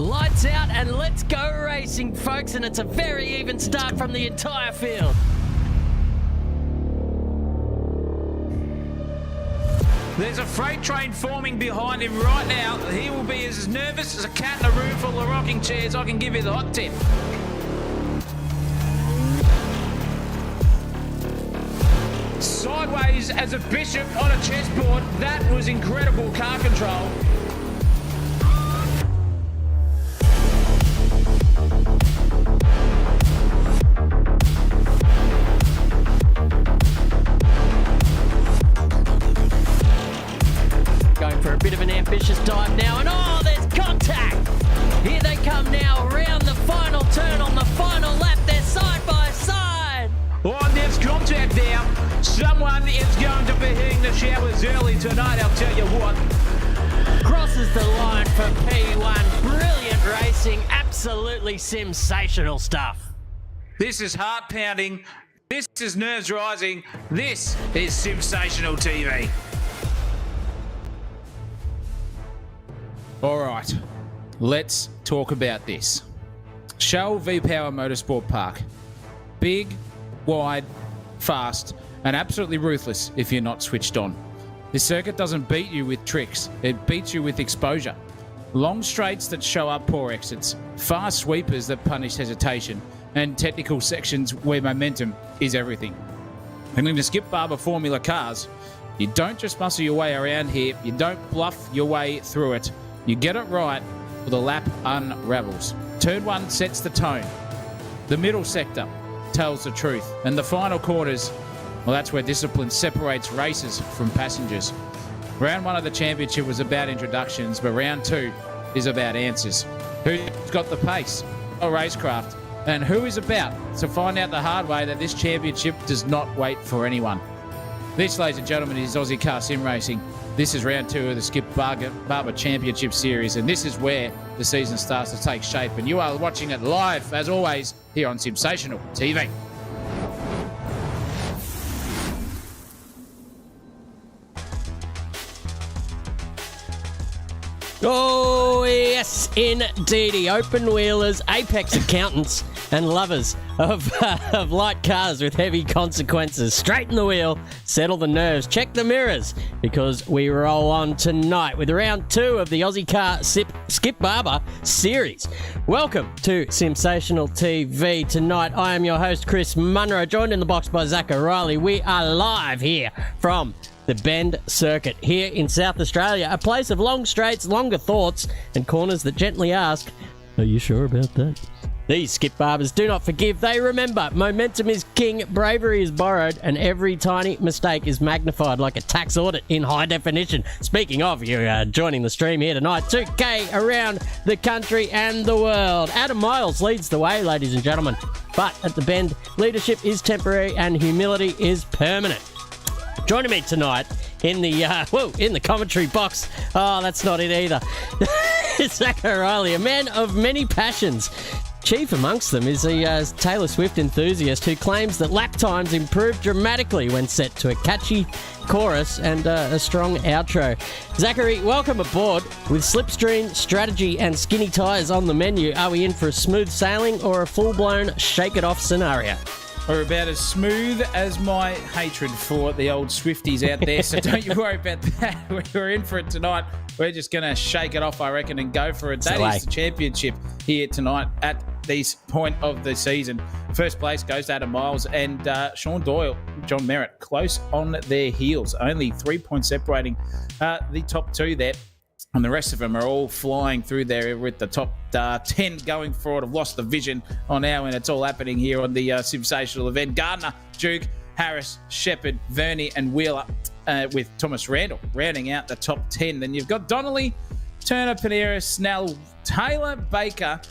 Lights out and let's go racing, folks, and it's a very even start from the entire field. There's a freight train forming behind him right now. He will be as nervous as a cat in a room full of rocking chairs. I can give you the hot tip. Sideways as a bishop on a chessboard. That was incredible car control. Going for a bit of an ambitious dive now, and oh, there's contact! Here they come now, around the final turn on the final lap. They're side by side. Oh, there's contact there. Someone is going to be hitting the showers early tonight, I'll tell you what. Crosses the line for P1. Brilliant racing, absolutely sensational stuff. This is heart pounding. This is nerves rising. This is sensational TV. All right, let's talk about this. Shell V-Power Motorsport Park. Big, wide, fast, and absolutely ruthless if you're not switched on. This circuit doesn't beat you with tricks, it beats you with exposure. Long straights that show up poor exits, fast sweepers that punish hesitation, and technical sections where momentum is everything. And in the Skip Barber Formula cars, you don't just muscle your way around here, you don't bluff your way through it. You get it right, or the lap unravels. Turn 1 sets the tone. The middle sector tells the truth. And the final quarters, well, that's where discipline separates racers from passengers. Round 1 of the championship was about introductions, but round 2 is about answers. Who's got the pace? A racecraft. And who is about to find out the hard way that this championship does not wait for anyone? This, ladies and gentlemen, is Ozicar Sim Racing. This is round 2 of the Skip Barber Championship Series, and this is where the season starts to take shape. And you are watching it live, as always, here on Sensational TV. Oh, yes, indeedy. Open wheelers, apex accountants, and lovers of light cars with heavy consequences. Straighten the wheel, settle the nerves, check the mirrors, because we roll on tonight with round 2 of the Ozicar Skip Barber series. Welcome to Sensational TV. Tonight, I am your host, Chris Munro, joined in the box by Zach O'Reilly. We are live here from the Bend Circuit here in South Australia, a place of long straights, longer thoughts, and corners that gently ask, are you sure about that? These Skip Barbers do not forgive. They remember momentum is king, bravery is borrowed, and every tiny mistake is magnified like a tax audit in high definition. Speaking of, you're joining the stream here tonight, 2K around the country and the world. Adam Miles leads the way, ladies and gentlemen. But at the Bend, leadership is temporary and humility is permanent. Joining me tonight in the commentary box. Oh, that's not it either. Zach O'Reilly, a man of many passions. Chief amongst them is a Taylor Swift enthusiast who claims that lap times improve dramatically when set to a catchy chorus and a strong outro. Zachary, welcome aboard. With slipstream, strategy and skinny tyres on the menu, are we in for a smooth sailing or a full-blown shake-it-off scenario? Are about as smooth as my hatred for the old Swifties out there, so don't you worry about that. We're in for it tonight. We're just going to shake it off, I reckon, and go for it. That is the championship here tonight at this point of the season. First place goes to Adam Miles and Sean Doyle, John Merritt, close on their heels. Only 3 points separating the top 2 there. And the rest of them are all flying through there with the top 10 going for it. Have lost the vision on our end. It's all happening here on the sensational event. Gardner, Duke, Harris, Shepherd, Verney and Wheeler with Thomas Randall rounding out the top 10. Then you've got Donnelly, Turner, Panera, Snell, Taylor, Baker,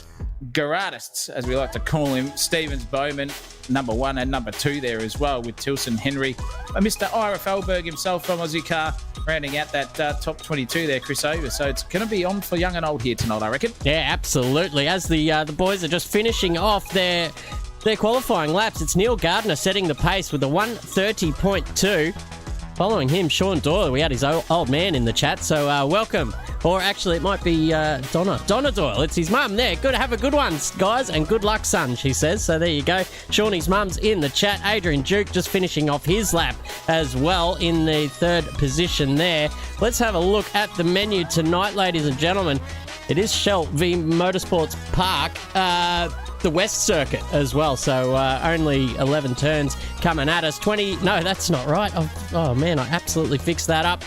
Garadists, as we like to call him, Stevens, Bowman, number 1 and number 2 there as well with Tilson, Henry, Mr. Ira Felberg himself from Ozicar, rounding out that top 22 there, Chris Over. So it's going to be on for young and old here tonight, I reckon. Yeah, absolutely. As the boys are just finishing off their qualifying laps, it's Neil Gardner setting the pace with a 1:30.2. Following him, Sean Doyle. We had his old man in the chat, so welcome Or actually, it might be Donna Doyle. It's his mum there. Good, have a good one, guys, and good luck, son, she says. So there you go. Shawnee's mum's in the chat. Adrian Duke just finishing off his lap as well in the third position there. Let's have a look at the menu tonight, ladies and gentlemen. It is Shell v Motorsports Park, the West Circuit as well. So only 11 turns coming at us. 20. No, that's not right. Oh man, I absolutely fixed that up.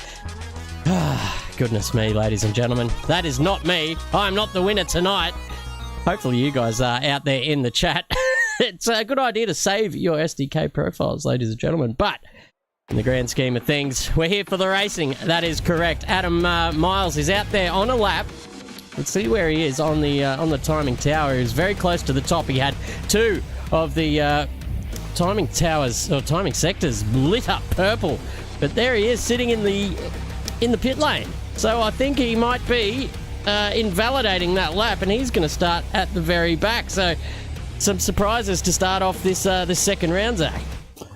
Goodness me, ladies and gentlemen. That is not me. I'm not the winner tonight. Hopefully you guys are out there in the chat. It's a good idea to save your SDK profiles, ladies and gentlemen. But in the grand scheme of things, we're here for the racing. That is correct. Adam Miles is out there on a lap. Let's see where he is on the timing tower. He's very close to the top. He had two of the timing towers or timing sectors lit up purple. But there he is sitting in the pit lane. So I think he might be invalidating that lap, and he's going to start at the very back. So some surprises to start off this second round, Zach.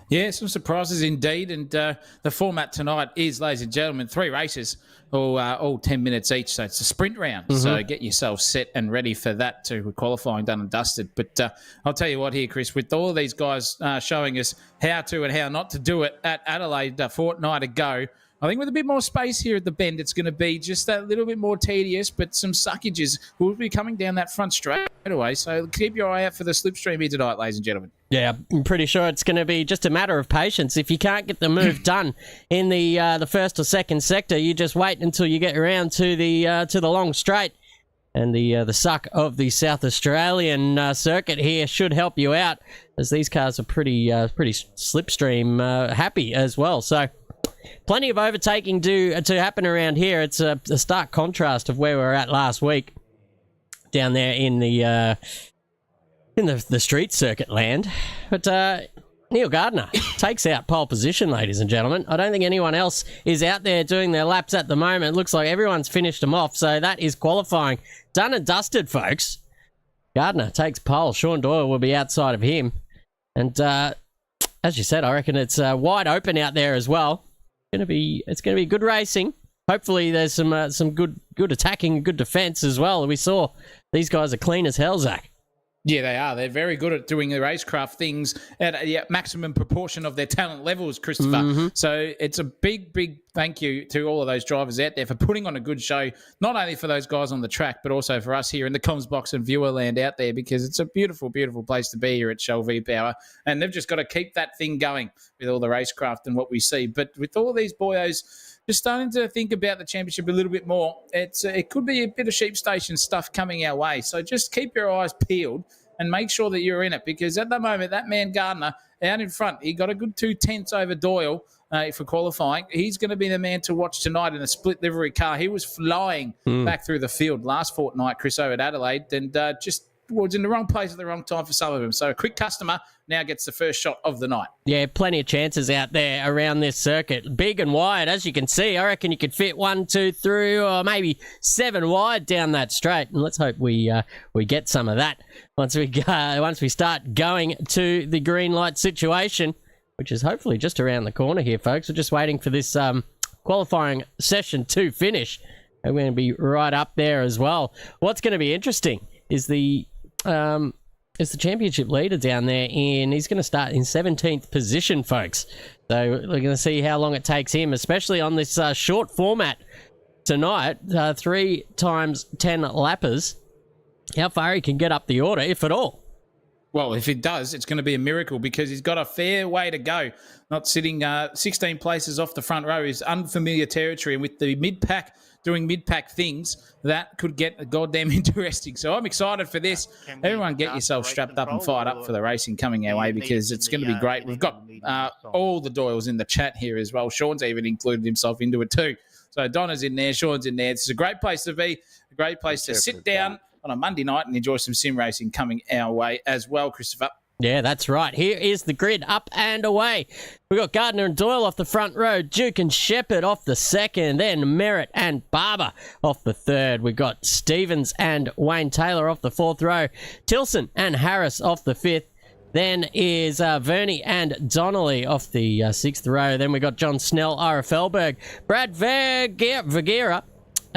Yeah, some surprises indeed. And the format tonight is, ladies and gentlemen, 3 races, all 10 minutes each. So it's a sprint round. Mm-hmm. So get yourself set and ready for that to qualifying done and dusted. But I'll tell you what here, Chris, with all of these guys showing us how to and how not to do it at Adelaide a fortnight ago, I think with a bit more space here at the bend, it's going to be just a little bit more tedious, but some suckages will be coming down that front straight away. So keep your eye out for the slipstream here tonight, ladies and gentlemen. Yeah, I'm pretty sure it's going to be just a matter of patience. If you can't get the move done in the first or second sector, you just wait until you get around to the long straight. And the suck of the South Australian circuit here should help you out, as these cars are pretty slipstream happy as well. So plenty of overtaking to happen around here. It's a stark contrast of where we were at last week down there in the street circuit land. But Neil Gardner takes out pole position, ladies and gentlemen. I don't think anyone else is out there doing their laps at the moment. It looks like everyone's finished them off, so that is qualifying. Done and dusted, folks. Gardner takes pole. Sean Doyle will be outside of him. And as you said, I reckon it's wide open out there as well. It's going to be good racing. Hopefully there's some good attacking, good defence as well. We saw these guys are clean as hell, Zach. Yeah, they are. They're very good at doing the racecraft things at a maximum proportion of their talent levels, Christopher. Mm-hmm. So it's a big, big thank you to all of those drivers out there for putting on a good show, not only for those guys on the track, but also for us here in the comms box and viewer land out there, because it's a beautiful, beautiful place to be here at Shell V-Power. And they've just got to keep that thing going with all the racecraft and what we see. But with all these boyos just starting to think about the championship a little bit more, it could be a bit of sheep station stuff coming our way. So just keep your eyes peeled and make sure that you're in it, because at the moment, that man Gardner out in front, he got a good 2/10 over Doyle for qualifying. He's going to be the man to watch tonight in a split livery car. He was flying back through the field last fortnight, Chris, over at Adelaide, and just was in the wrong place at the wrong time for some of them. So a quick customer now gets the first shot of the night. Yeah, plenty of chances out there around this circuit. Big and wide, as you can see. I reckon you could fit 1, 2, 3, or maybe 7 wide down that straight. And let's hope we get some of that once we start going to the green light situation, which is hopefully just around the corner here, folks. We're just waiting for this qualifying session to finish. And we're going to be right up there as well. What's going to be interesting is the championship leader down there, and he's going to start in 17th position, folks. So we're going to see how long it takes him, especially on this short format tonight, 3 times 10 lappers, how far he can get up the order, if at all. Well, if it does, it's going to be a miracle, because he's got a fair way to go. Not sitting 16 places off the front row is unfamiliar territory, and with the mid-pack doing mid-pack things, that could get goddamn interesting. So I'm excited for this. Everyone get yourself strapped up and fired up for the racing coming our way, because it's going to be great. We've got all the Doyles in the chat here as well. Sean's even included himself into it too. So Donna's in there, Sean's in there. This is a great place to be, a great place to sit down on a Monday night and enjoy some sim racing coming our way as well, Christopher. Yeah, that's right. Here is the grid, up and away. We've got Gardner and Doyle off the front row, Duke and Shepherd off the second, then Merritt and Barber off the third. We've got Stevens and Wayne Taylor off the fourth row, Tilson and Harris off the fifth. Then is Verney and Donnelly off the sixth row. Then we've got John Snell, Ira Felberg, Brad Vergera,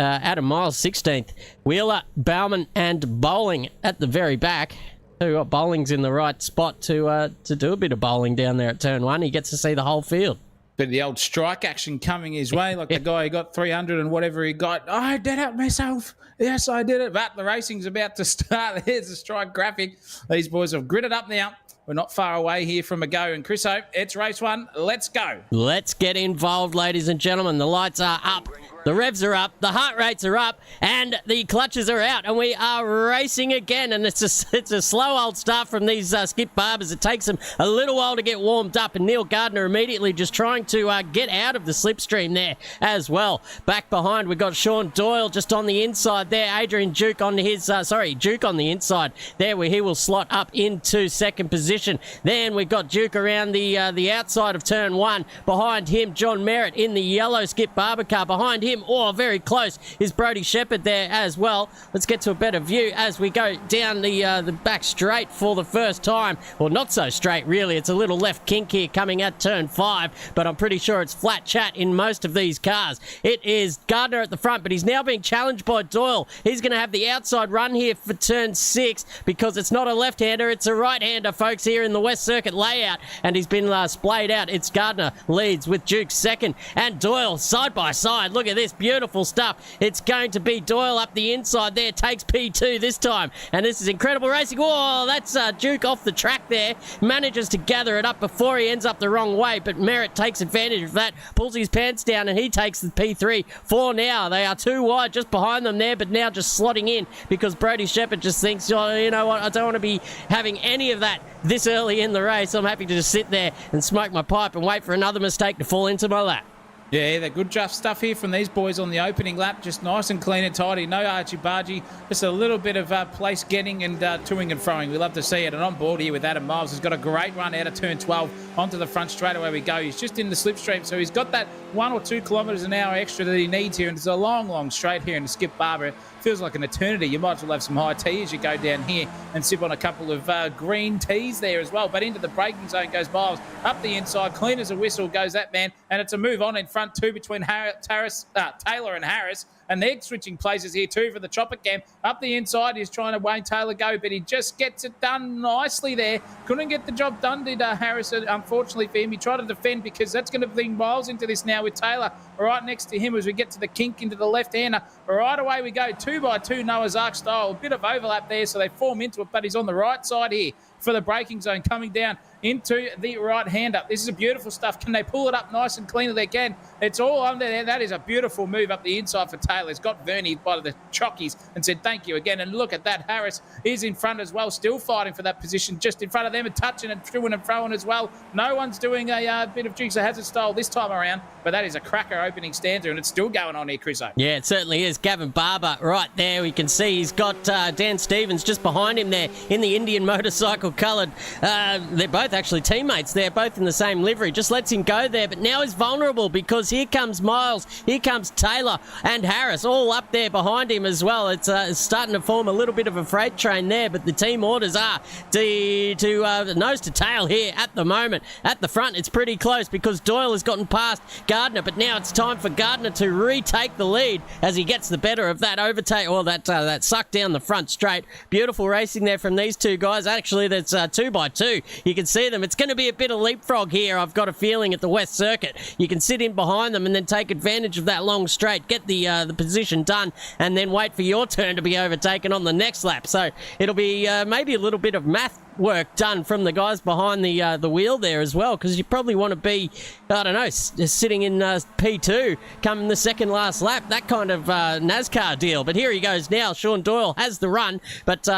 Adam Miles 16th. Wheeler, Bauman, and Bowling at the very back. Who got Bowling's in the right spot to do a bit of bowling down there at turn 1. He gets to see the whole field. But the old strike action coming his way, like the guy who got 300 and whatever he got. Oh, I did it myself. Yes, I did it. But the racing's about to start. There's the strike graphic. These boys have gritted up now. We're not far away here from a go. And Chris Hope, it's race 1. Let's go. Let's get involved, ladies and gentlemen. The lights are up. The revs are up, the heart rates are up, and the clutches are out, and we are racing again. And it's a slow old start from these Skip Barbers. It takes them a little while to get warmed up, and Neil Gardner immediately just trying to get out of the slipstream there as well. Back behind, we've got Sean Doyle just on the inside there. Adrian Duke on his, Duke on the inside there, where he will slot up into second position. Then we've got Duke around the outside of turn 1. Behind him, John Merritt in the yellow Skip Barber car. Behind him, very close, is Brody Shepherd there as well. Let's get to a better view as we go down the back straight for the first time. Well, not so straight, really. It's a little left kink here coming at turn 5, but I'm pretty sure it's flat chat in most of these cars. It is Gardner at the front, but he's now being challenged by Doyle. He's going to have the outside run here for turn 6 because it's not a left-hander, it's a right-hander, folks, here in the West Circuit layout, and he's been splayed out. It's Gardner leads with Duke second, and Doyle side by side. Look at this, beautiful stuff. It's going to be Doyle up the inside there, takes P2 this time, and this is incredible racing. Whoa, that's Duke off the track there, manages to gather it up before he ends up the wrong way, but Merritt takes advantage of that, pulls his pants down, and he takes the P3. 4 now, they are 2 wide just behind them there, but now just slotting in because Brody Shepherd just thinks, oh, you know what, I don't want to be having any of that this early in the race. I'm happy to just sit there and smoke my pipe and wait for another mistake to fall into my lap. Yeah, the good stuff here from these boys on the opening lap. Just nice and clean and tidy. No archy-bargy. Just a little bit of place getting and toing and froing. We love to see it. And on board here with Adam Miles. He's got a great run out of turn 12 onto the front straight away we go. He's just in the slipstream, so he's got that 1 or 2 kilometres an hour extra that he needs here. And it's a long, long straight here in the Skip Barber. It feels like an eternity. You might as well have some high tea as you go down here and sip on a couple of green teas there as well. But into the braking zone goes Miles. Up the inside, clean as a whistle goes that man. And it's a move on in front too between Taylor and Harris. And they're switching places here too for the chopper cam. Up the inside, he's trying to Wayne Taylor go, but he just gets it done nicely there. Couldn't get the job done, did Harris, unfortunately for him. He tried to defend because that's going to bring Miles into this now with Taylor right next to him as we get to the kink into the left-hander. Right away we go, 2 by 2 Noah's Ark style. A bit of overlap there, so they form into it, but he's on the right side here for the braking zone coming down into the right-hander. This is beautiful stuff. Can they pull it up nice and clean as they can? It's all under there. That is a beautiful move up the inside for Taylor. He's got Vernie by the chockies and said thank you again. And look at that. Harris is in front as well, still fighting for that position just in front of them and touching and throwing and throwing as well. No one's doing a bit of Dukes of Hazzard style this time around, but that is a cracker opening stanza and it's still going on here, Chriso. Yeah, it certainly is. Gavin Barber right there. We can see he's got Dan Stevens just behind him there in the Indian motorcycle coloured. They're both actually teammates. They're both in the same livery. Just lets him go there, but now he's vulnerable because here comes Miles, here comes Taylor and Harris all up there behind him as well. It's starting to form a little bit of a freight train there, but the team orders are to nose to tail here at the moment. At the front, it's pretty close because Doyle has gotten past Gardner, but now it's time for Gardner to retake the lead as he gets the better of that overtake, or that suck down the front straight. Beautiful racing there from these two guys. Actually, that's 2 by 2. You can see them. It's going to be a bit of leapfrog here, I've got a feeling, at the West Circuit. You can sit in behind them and then take advantage of that long straight, get the position done, and then wait for your turn to be overtaken on the next lap. So it'll be maybe a little bit of math work done from the guys behind the wheel there as well, because you probably want to be, I don't know, sitting in P2 come the second last lap, that kind of NASCAR deal. But here he goes now. Sean Doyle has the run, but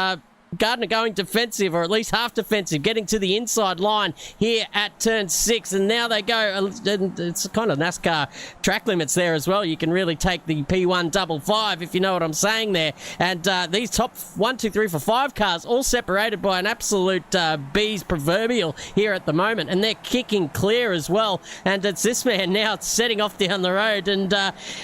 Gardner going defensive, or at least half defensive, getting to the inside line here at turn 6, and now they go, it's kind of NASCAR track limits there as well. You can really take the P155 if you know what I'm saying there, and these top 1, 2, 3, 4, 5 cars all separated by an absolute bees proverbial here at the moment, and they're kicking clear as well, and it's this man now setting off down the road and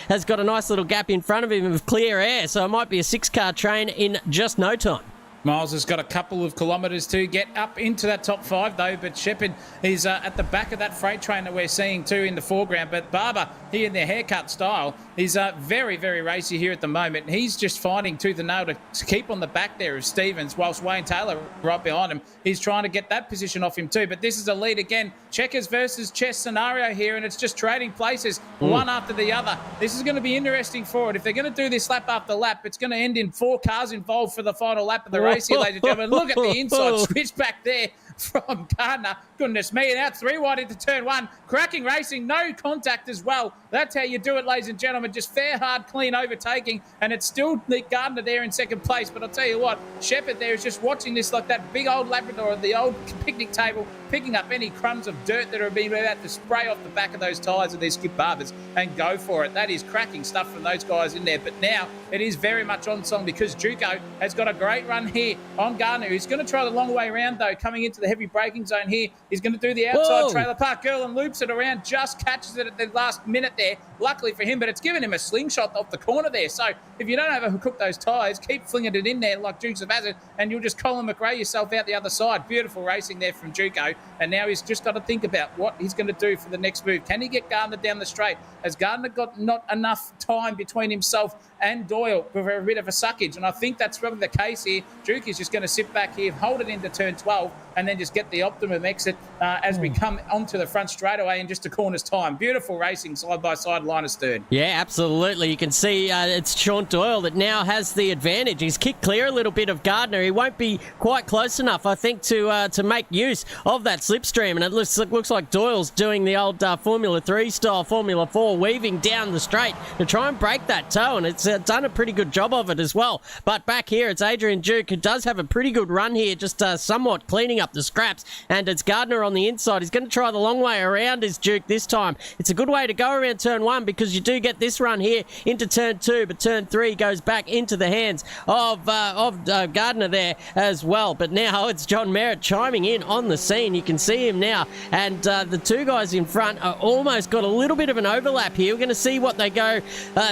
has got a nice little gap in front of him of clear air, so it might be a 6-car train in just no time. Miles has got a couple of kilometres to get up into that top 5 though, but Shepherd is at the back of that freight train that we're seeing too in the foreground. But Barber, he in their haircut style, is very, very racy here at the moment. He's just fighting tooth and nail to keep on the back there of Stevens, whilst Wayne Taylor right behind him. He's trying to get that position off him too. But this is a lead again. Checkers versus chess scenario here, and it's just trading places one after the other. This is going to be interesting for it. If they're going to do this lap after lap, it's going to end in 4 cars involved for the final lap of the race here, ladies and gentlemen. Look at the inside switch back there from Gardner. Goodness me. And out 3 wide into turn 1. Cracking racing. No contact as well. That's how you do it, ladies and gentlemen. Just fair, hard, clean overtaking. And it's still Gardner there in second place. But I'll tell you what, Shepherd there is just watching this like that big old Labrador at the old picnic table, picking up any crumbs of dirt that are being about to spray off the back of those tyres of these Skip Barbers and go for it. That is cracking stuff from those guys in there. But now it is very much on song because Juco has got a great run here on Gardner. He's going to try the long way around, though, coming into the heavy braking zone here. He's going to do the outside trailer park girl and loops it around, just catches it at the last minute there. Luckily for him, but it's given him a slingshot off the corner there. So if you don't overcook those tyres, keep flinging it in there like Dukes of Hazzard, and you'll just Colin McRae yourself out the other side. Beautiful racing there from Juco. And now he's just got to think about what he's going to do for the next move. Can he get Gardner down the straight? Has Gardner got not enough time between himself and Doyle for a bit of a suckage? And I think that's probably the case here. Duke is just going to sit back here, hold it into turn 12, and then just get the optimum exit as we come onto the front straightaway in just a corner's time. Beautiful racing side by side, line astern. Yeah, absolutely. You can see it's Sean Doyle that now has the advantage. He's kicked clear a little bit of Gardner. He won't be quite close enough, I think, to make use of that slipstream. And it looks like Doyle's doing the old Formula 3 style, Formula 4, weaving down the straight to try and break that toe. And it's done a pretty good job of it as well. But back here, it's Adrian Duke, who does have a pretty good run here, just somewhat cleaning up the scraps. And it's Gardner on the inside. He's going to try the long way around his Duke this time. It's a good way to go around turn 1 because you do get this run here into turn 2, but turn 3 goes back into the hands of Gardner there as well. But now it's John Merritt chiming in on the scene. You can see him now, and the 2 guys in front are almost got a little bit of an overlap here. We're going to see what they go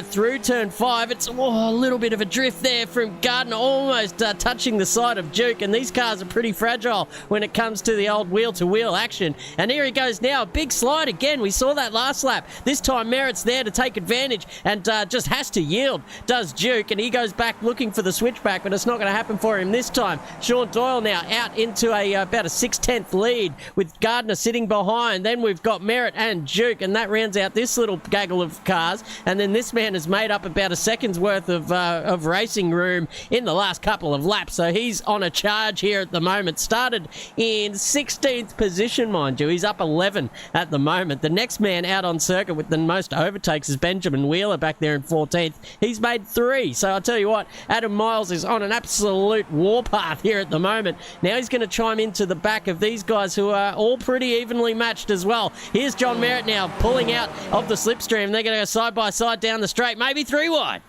through turn 5. It's a little bit of a drift there from Gardner, almost touching the side of Duke, and these cars are pretty fragile when it comes to the old wheel-to-wheel action. And here he goes now, a big slide again. We saw that last lap. This time Merritt's there to take advantage and just has to yield, does Duke, and he goes back looking for the switchback, but it's not going to happen for him this time. Sean Doyle now out into about a 6/10 lead with Gardner sitting behind. Then we've got Merritt and Duke, and that rounds out this little gaggle of cars. And then this man has made up about a second's worth of racing room in the last couple of laps. So he's on a charge here at the moment. Started in 16th position, mind you. He's up 11 at the moment. The next man out on circuit with the most overtakes is Benjamin Wheeler back there in 14th. He's made 3. So I'll tell you what, Adam Miles is on an absolute warpath here at the moment. Now he's going to chime into the back of these guys who are all pretty evenly matched as well. Here's John Merritt now pulling out of the slipstream. They're going to go side by side down the straight, maybe 3 wide.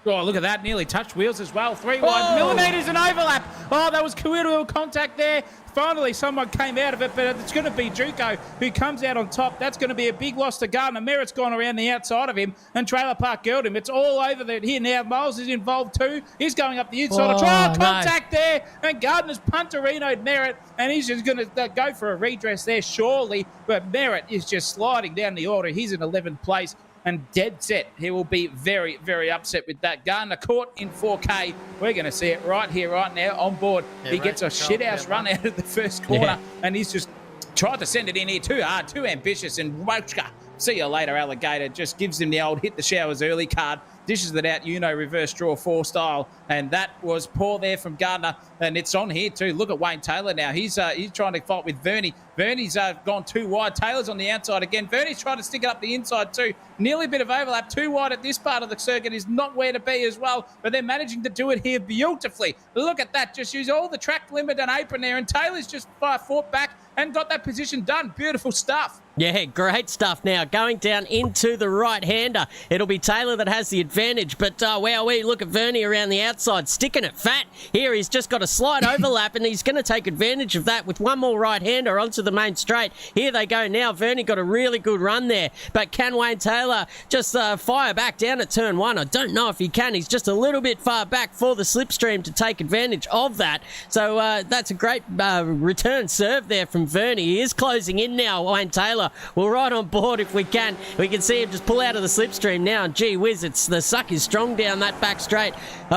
Oh, look at that. Nearly touched wheels as well. 3 wide. Millimetres and overlap. Oh, that was wheel contact there. Finally, someone came out of it, but it's going to be Juco who comes out on top. That's going to be a big loss to Gardner. Merritt's gone around the outside of him, and Trailer Park girled him. It's all over there here now. Miles is involved too. He's going up the inside. Contact there, and Gardner's punterinoed Merritt, and he's just going to go for a redress there, surely. But Merritt is just sliding down the order. He's in 11th place. And dead set. He will be very, very upset with that. Gardner caught in 4K. We're going to see it right here, right now, on board. Yeah, he gets a shithouse run out of the first corner, and he's just tried to send it in here too hard, too ambitious, and Wochka, see you later, alligator, just gives him the old hit the showers early card, dishes it out, reverse draw 4 style, and that was poor there from Gardner, and it's on here too. Look at Wayne Taylor now. He's trying to fight with Vernie. Vernie's gone 2 wide. Taylor's on the outside again. Vernie's trying to stick it up the inside too. Nearly a bit of overlap. 2 wide at this part of the circuit is not where to be as well, but they're managing to do it here beautifully. Look at that. Just use all the track limit and apron there, and Taylor's just fought back and got that position done. Beautiful stuff. Yeah, great stuff now. Going down into the right-hander. It'll be Taylor that has the advantage, but wowee, look at Vernie around the outside, sticking it fat. Here he's just got a slight overlap, and he's going to take advantage of that with one more right-hander onto the main straight. Here they go now. Vernie got a really good run there, but can Wayne Taylor just fire back down at turn one? I don't know if he can. He's just a little bit far back for the slipstream to take advantage of that. So that's a great return serve there from Vernie. He is closing in now, Wayne Taylor. We're right on board if we can. We can see him just pull out of the slipstream now. And gee whiz, the suck is strong down that back straight,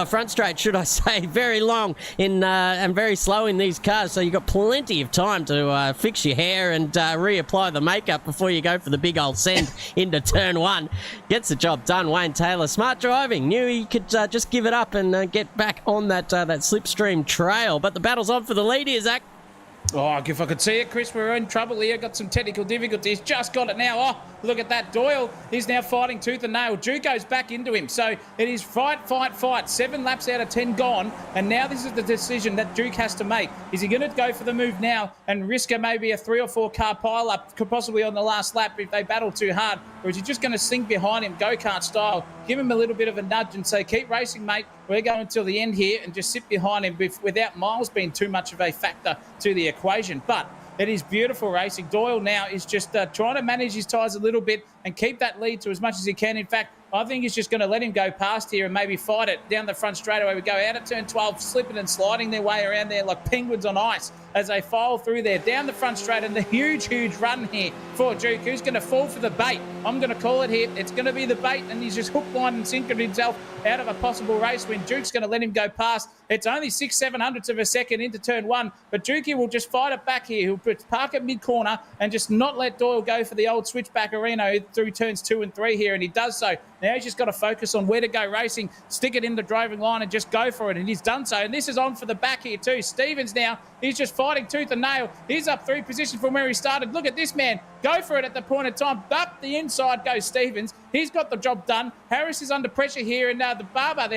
front straight, should I say. Very long and very slow in these cars. So you've got plenty of time to fix your hair and reapply the makeup before you go for the big old send into turn one. Gets the job done, Wayne Taylor. Smart driving. Knew he could just give it up and get back on that slipstream trail. But the battle's on for the lead here, Zach. Oh, if I could see it, Chris, we're in trouble here. Got some technical difficulties. Just got it now. Oh, look at that. Doyle is now fighting tooth and nail. Duke goes back into him. So it is fight. 7 laps out of 10 gone. And now this is the decision that Duke has to make. Is he going to go for the move now and risk maybe a 3 or 4 car pile up, possibly on the last lap if they battle too hard? Or is he just going to sink behind him, go-kart style, give him a little bit of a nudge and say, keep racing, mate. We're going until the end here, and just sit behind him without Miles being too much of a factor to the equation. But it is beautiful racing. Doyle now is just trying to manage his tyres a little bit and keep that lead to as much as he can. In fact, I think he's just going to let him go past here and maybe fight it down the front straightaway. We go out at turn 12, slipping and sliding their way around there like penguins on ice as they file through there down the front straight, and the huge run here for Duke, who's going to fall for the bait. I'm going to call it here. It's going to be the bait, and he's just hook, line, and sinkered himself out of a possible race win. Duke's going to let him go past. It's only 6/700ths of a second into turn one, but Dukey will just fight it back here. He'll park at mid-corner and just not let Doyle go for the old switchback Reno through turns 2 and 3 here, and he does so. Now he's just got to focus on where to go racing, stick it in the driving line and just go for it, and he's done so. And this is on for the back here too. Stevens now, he's just fighting tooth and nail. He's up 3 positions from where he started. Look at this man. Go for it at the point of time. Up the inside goes Stevens. He's got the job done. Harris is under pressure here, and the Barber,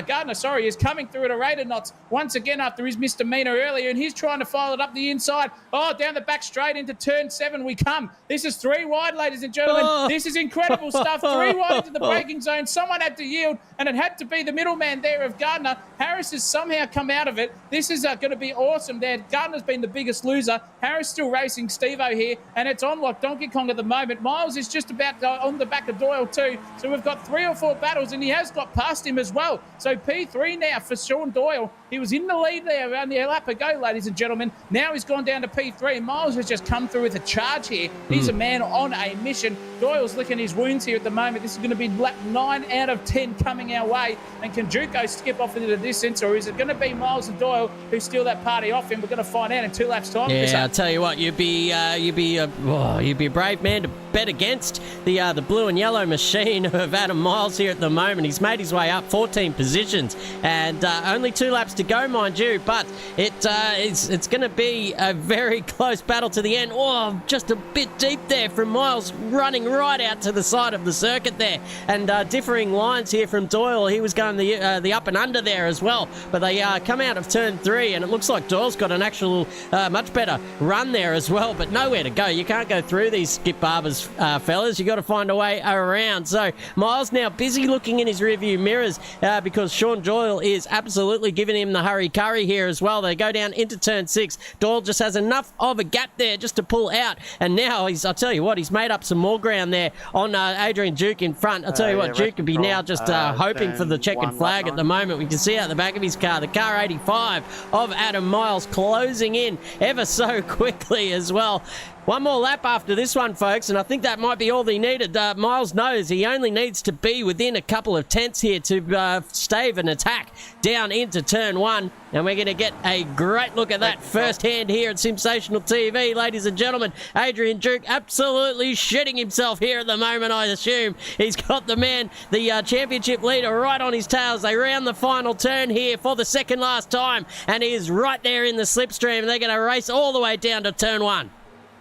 Gardner, is coming through at a rate of knots once again after his misdemeanor earlier, and he's trying to file it up the inside. Oh, down the back straight into turn 7 we come. This is 3 wide, ladies and gentlemen. Oh. This is incredible stuff. 3 wide into the braking zone. Someone had to yield, and it had to be the middleman there of Gardner. Harris has somehow come out of it. This is going to be awesome there. Gardner's been the biggest loser. Harris still racing Steve-O here, and it's on like Donkey Kong at the moment. Miles is just about on the back of Doyle too. So we've got 3 or 4 battles, and he has got past him as well. So P3 now for Sean Doyle. He was in the lead there around the lap ago, ladies and gentlemen. Now he's gone down to P3. Miles has just come through with a charge here. He's a man on a mission. Doyle's licking his wounds here at the moment. This is going to be lap 9 out of 10 coming our way. And can Juco skip off into the distance, or is it going to be Miles and Doyle who steal that party off him? We're going to find out in 2 laps' time. Yeah, I'll tell you what, you'd be a brave man to bet against the blue and yellow machine of Adam Miles here at the moment. He's made his way up 14 positions, and only 2 laps to go, mind you. But it's going to be a very close battle to the end. Oh, just a bit deep there from Miles, running right out to the side of the circuit there, and differing lines here from Doyle. He was going the up and under there as well, but they come out of turn 3, and it looks like Doyle's got an actual much better run there as well, but nowhere to go. You can't go through these Skip Barbers, fellas. You got to find a way around. So Miles now busy looking in his rearview mirrors because Sean Doyle is absolutely giving him the hurry-curry here as well. They go down into turn 6. Doyle just has enough of a gap there just to pull out, and now I'll tell you what, he's made up some more ground there on Adrian Duke in front. I'll tell you what, Duke could be now just hoping for the checkered flag at the moment. We can see out the back of his car, the car 85 of Adam Miles closing in ever so quickly as well. One more lap after this one, folks, and I think that might be all he needed. Miles knows he only needs to be within a couple of tenths here to stave an attack down into turn 1, and we're going to get a great look at that firsthand here at Sensational TV, ladies and gentlemen. Adrian Duke absolutely shitting himself here at the moment, I assume. He's got the man, the championship leader, right on his tails. They round the final turn here for the second last time, and he is right there in the slipstream. They're going to race all the way down to turn 1.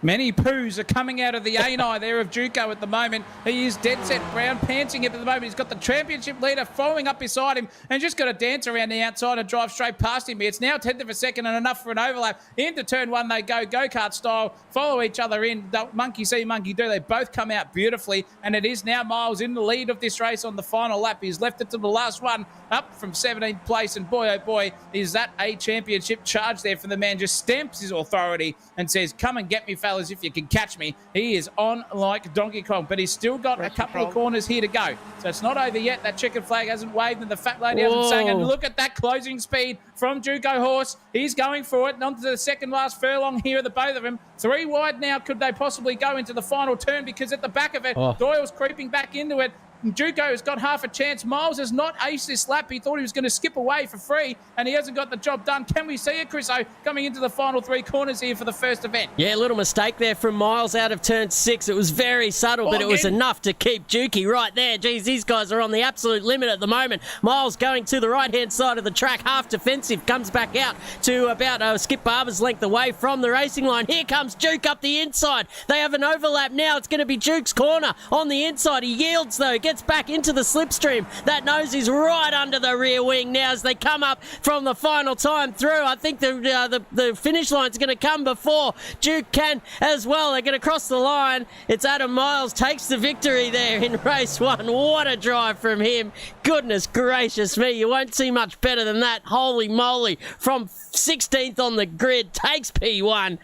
Many poos are coming out of the ani there of Juco at the moment. He is dead set. Brown panting at the moment. He's got the championship leader following up beside him and just got to dance around the outside and drive straight past him. It's now 10th of a second and enough for an overlap. Into turn one they go-kart style, follow each other in. Monkey see, monkey do. They both come out beautifully, and it is now Miles in the lead of this race on the final lap. He's left it to the last one, up from 17th place, and boy, oh boy, is that a championship charge there for the man. Just stamps his authority and says, come and get me, fellas, if you can catch me. He is on like Donkey Kong, but he's still got a couple of corners here to go. So it's not over yet. That checkered flag hasn't waved and the fat lady hasn't sang. And look at that closing speed from Juco Horse. He's going for it. And onto the second last furlong here, the both of them. 3 wide now. Could they possibly go into the final turn? Because at the back of it, Doyle's creeping back into it. Juco has got half a chance. Miles has not aced this lap. He thought he was going to skip away for free, and he hasn't got the job done. Can we see it, Chriso, coming into the final 3 corners here for the first event? Yeah, a little mistake there from Miles out of turn 6. It was very subtle, but it was enough to keep Juki right there. Geez, these guys are on the absolute limit at the moment. Miles going to the right-hand side of the track, half defensive, comes back out to about Skip Barber's length away from the racing line. Here comes Juke up the inside. They have an overlap now. It's going to be Juke's corner on the inside. He yields, though, gets back into the slipstream. That nose is right under the rear wing now as they come up from the final time through. I think the finish line's going to come before Duke can as well. They're going to cross the line. It's Adam Miles takes the victory there in race 1. What a drive from him. Goodness gracious me. You won't see much better than that. Holy moly. From 16th on the grid, takes P1.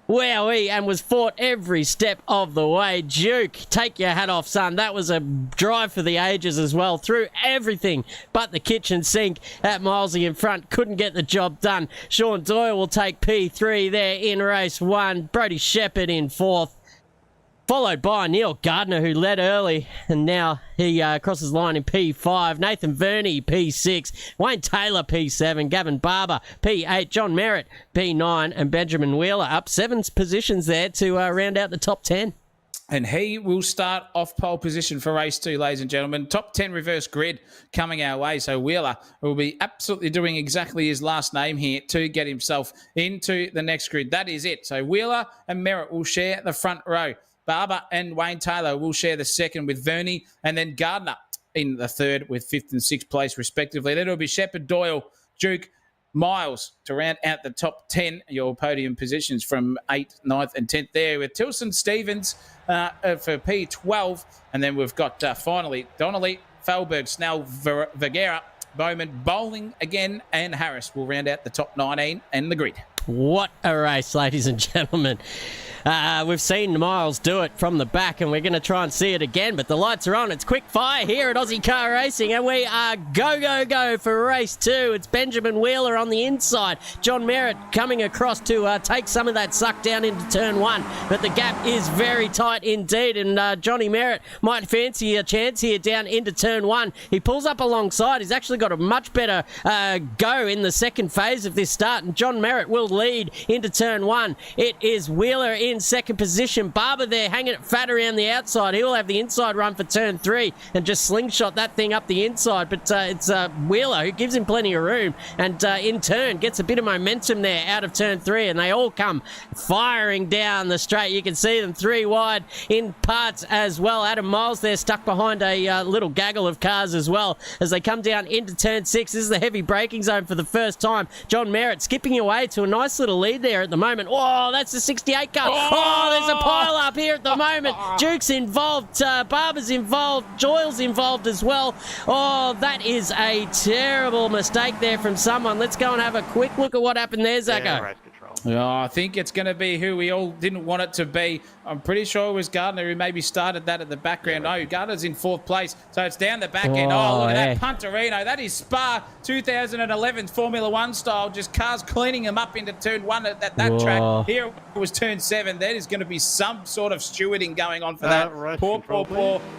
Wowee, and was fought every step of the way. Duke, take your hat off, son. That was a drive for the ages as well. Through everything but the kitchen sink at Milesy in front. Couldn't get the job done. Sean Doyle will take P3 there in race 1. Brody Shepherd in 4th. Followed by Neil Gardner, who led early, and now he crosses the line in P5. Nathan Verney, P6. Wayne Taylor, P7. Gavin Barber, P8. John Merritt, P9. And Benjamin Wheeler up 7 positions there to round out the top 10. And he will start off pole position for race 2, ladies and gentlemen. Top 10 reverse grid coming our way. So Wheeler will be absolutely doing exactly his last name here to get himself into the next grid. That is it. So Wheeler and Merritt will share the front row. Barber and Wayne Taylor will share the second with Verney, and then Gardner in the third with 5th and 6th place respectively. Then it'll be Shepherd, Doyle, Duke, Miles to round out the top 10, your podium positions from 8th, 9th and 10th there, with Tilson Stevens for P12. And then we've got finally Donnelly, Falberg, Snell, Vergara, Bowman, Bowling again, and Harris will round out the top 19 and the grid. What a race, ladies and gentlemen. We've seen Miles do it from the back, and we're going to try and see it again, but the lights are on. It's quick fire here at Ozicar Racing, and we are go for race 2. It's Benjamin Wheeler on the inside. John Merritt coming across to take some of that suck down into turn 1, but the gap is very tight indeed, and Johnny Merritt might fancy a chance here down into turn 1. He pulls up alongside. He's actually got a much better go in the second phase of this start, and John Merritt will lead into turn 1. It is Wheeler in second position. Barber there hanging it fat around the outside. He will have the inside run for turn 3 and just slingshot that thing up the inside. But it's Wheeler who gives him plenty of room, and in turn gets a bit of momentum there out of turn 3, and they all come firing down the straight. You can see them 3 wide in parts as well. Adam Miles there stuck behind a little gaggle of cars as well as they come down into turn 6. This is the heavy braking zone for the first time. John Merritt skipping away to a nice little lead there at the moment. Oh, that's the 68 car. Oh, there's a pile up here at the moment. Duke's involved. Barber's involved. Doyle's involved as well. Oh, that is a terrible mistake there from someone. Let's go and have a quick look at what happened there, Zacco. Yeah, race control. Oh, I think it's going to be who we all didn't want it to be. I'm pretty sure it was Gardner who maybe started that at the background. Oh, Gardner's in 4th place, so it's down the back end. Oh, look at that Punterino. That is Spa 2011 Formula 1 style. Just cars cleaning them up into turn 1 at that track. Here it was turn 7. That is going to be some sort of stewarding going on for that. Poor